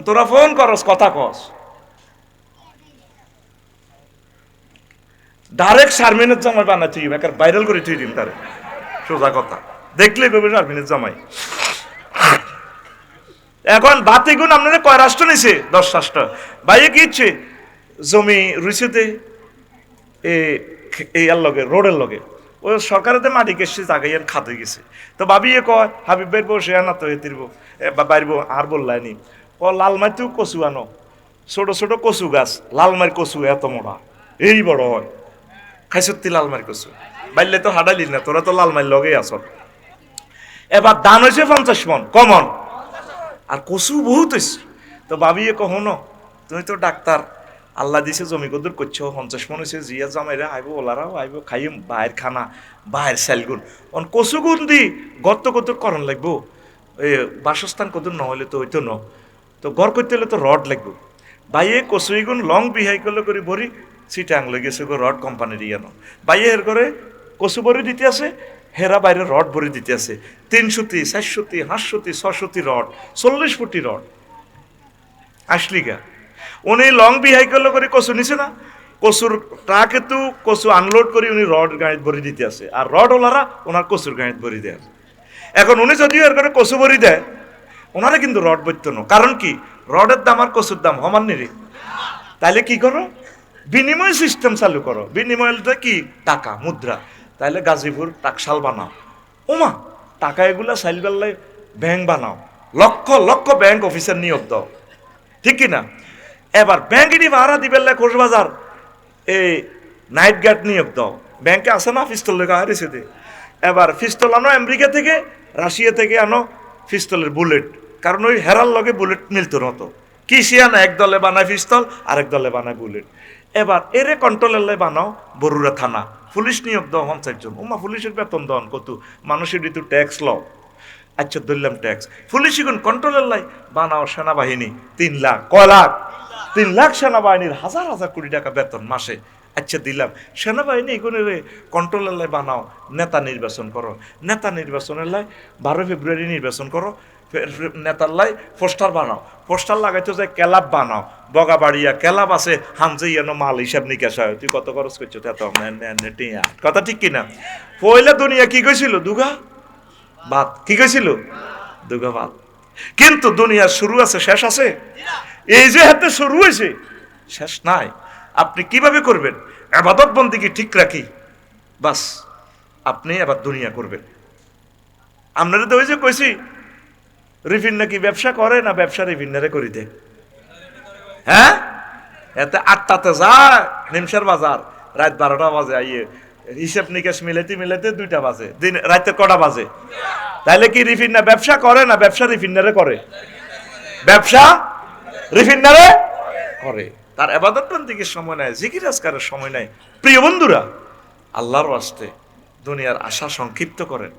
তোরা ফোন করস, কথা কস, ডাইরেক্ট শারমিনের জামাই বানাই তুই একার ভাইরাল করে তুই দিন তারে, সোজা কথা দেখলে কবি শারমিনের জামাই। এখন বাতি গুণ আপনারা কয় রাষ্ট্র নিছে? 10 রাষ্ট্র। ভাইয়ে কি ইচ্ছে জমি রুইছেতে এই লগে রোডের লগে, ওই সরকারেতে মাটি কেসছে জাগাইয়ান খাতে গেছে। তো ভাবিয়ে কয় হাবিব ভাই বসে আনা তো এতিরবো বাইরবো আর বললাইনি ও লালমাই তুই কচু আনো, ছোট ছোট কচু গাছ, লালমার কচু এত মোটা এই বড় হয়, খাইছত্তি লালমার কচু বাইলে তো হাডাইলি না, তোরা তো লালমার লগে আস। এবার দান হয়েছে 50 মন কমন, আর কচু বহুত হয়েছে। তো ভাবিয়ে কখনো তুমি তো ডাক্তার, আল্লাহ দিছে জমি কদুর করছো, 50 মন হয়েছে, জিয়া জামাইরা আইব, ওলারাও আইব, খাইয়ে বাইর খানা বাইর সেলগুন অন কচু গুণ দি গর্ত কদুর করণ লাগবো, বাসস্থান কদুর নহলে তো হইতো ন, তো ঘর করতে হলে তো রড লাগবো। বাইয়ে কচুই গুণ লং বিহাই করলে করে ভরি সিটাং লই গেছে গো রড কোম্পানির ইয়ানো। বাইয়ে এর করে কচু ভরি দিতে আছে, হেরা বাইরে রড ভরি দিতে আছে, 300টি 400টি 500টি 600টি রড, 40 ফুটি রড আসলি গা। উনি লং বিহাই করলে করে কচু নিছে না, কচুর ট্রাকে তো কচু আনলোড করে উনি রড গাড়িতে ভরি দিতে আছে, আর রড ওলারা ওনার কচুর গাড়িতে ভরি দেয়। এখন উনি যদিও এর করে কচু ভরি দেয়, ওনারা কিন্তু রড বইত না। কারণ কি, রডের দাম আর কচুর দাম সমান নিরে। তাইলে কি করো, বিনিময় সিস্টেম চালু করো। বিনিময়টা কি, টাকা মুদ্রা। তাইলে গাজীপুর টাকশাল বানাও, ওমা টাকা এগুলা সাইলবেল্লাই ব্যাংক বানাও, লক্ষ লক্ষ ব্যাংক অফিসার নিয়োগ দাও, ঠিক কিনা? এবার ব্যাংকেরই ভাড়া দিবেল্লাই কোষবাজার এই নাইট গার্ড নিয়োগ দাও, ব্যাংকে আসে না পিস্তল লেখা হারিয়েছে দে। এবার পিস্তল আনো আমেরিকা থেকে, রাশিয়া থেকে আনো পিস্তলের বুলেট, কারণ ওই হেরার লগে বুলেট মিলতো নতো। কি শিয়ানা এক দলে বানায় পিস্তল, আরেক দলে বানায় বুলেট। এবার এরে কন্ট্রোলের লাই বানাও বরুড়া থানা, পুলিশ নিয়োগ দাও 50 জন। ওমা পুলিশের বেতন দেন কত, মানুষের ঋতু ট্যাক্স লও, আচ্ছা ধরলাম ট্যাক্স। পুলিশ এখন কন্ট্রোলের লাই বানাও সেনাবাহিনী 3 লাখ, কয় লাখ? 3 লাখ সেনাবাহিনীর 1000 কোটি টাকা বেতন মাসে, আচ্ছা দিলাম। সেনাবাহিনী এগুলোর কন্ট্রোলের লাই বানাও, নেতা নির্বাচন করো, নেতা নির্বাচনের লাই 12 ফেব্রুয়ারি নির্বাচন করো, নেতার লাই পোস্টার বানাও, পোস্টার লাগাইতে যায় ক্যালাব বানাও, বগাবাড়িয়া ক্যালাব আছে, হামজে ইয়ানো মাল হিসাব নিকাশ হয়, তুই কত খরচ করছো এত, কথা ঠিক কিনা? পয়লা দুনিয়া কি কইছিল, দুগা ভাত, কি কইছিল, দুগা ভাত। কিন্তু দুনিয়ার শুরু আছে, শেষ আছে? এই যে হাতে শুরু হয়েছে, শেষ নাই। আপনি কিভাবে করবেন, ইবাদত বন্দেগী ঠিক রাখি, বাস আপনি আবার দুনিয়া করবেন। আপনারা তো ওই যে কইছি রিফিন নাকি ব্যবসা করে না, ব্যবসা রিফিনারে করি দে, হ্যাঁ এতে 8টাতে যায় নিমশের বাজার, রাত 12টা বাজে আইয়ে হিসেব নিকেশ মিলাইতে মিলাইতে 2টা বাজে, দিন রাতে কটা বাজে? তাইলে কি রিফিন্না ব্যবসা করে না ব্যবসা রিফিন্নারে করে? ব্যবসা রিফিন্নারে করে। তার ইবাদত বন্দেগীর সময় নাই, জিকির আজকারের সময় নাই। প্রিয় বন্ধুরা, আল্লাহর ওয়াস্তে দুনিয়ার আশা সংক্ষিপ্ত করেন।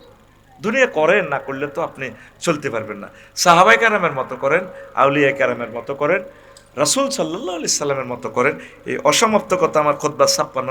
দুনিয়া করেন, না করলে তো আপনি চলতে পারবেন না। সাহাবায়ে কেরামের মতো করেন, আউলিয়া কেরামের মতো করেন, রাসূল সাল্লাল্লাহু আলাইহি সাল্লামের মতো করেন। এই অসমাপ্ত কথা আমার খুতবা 56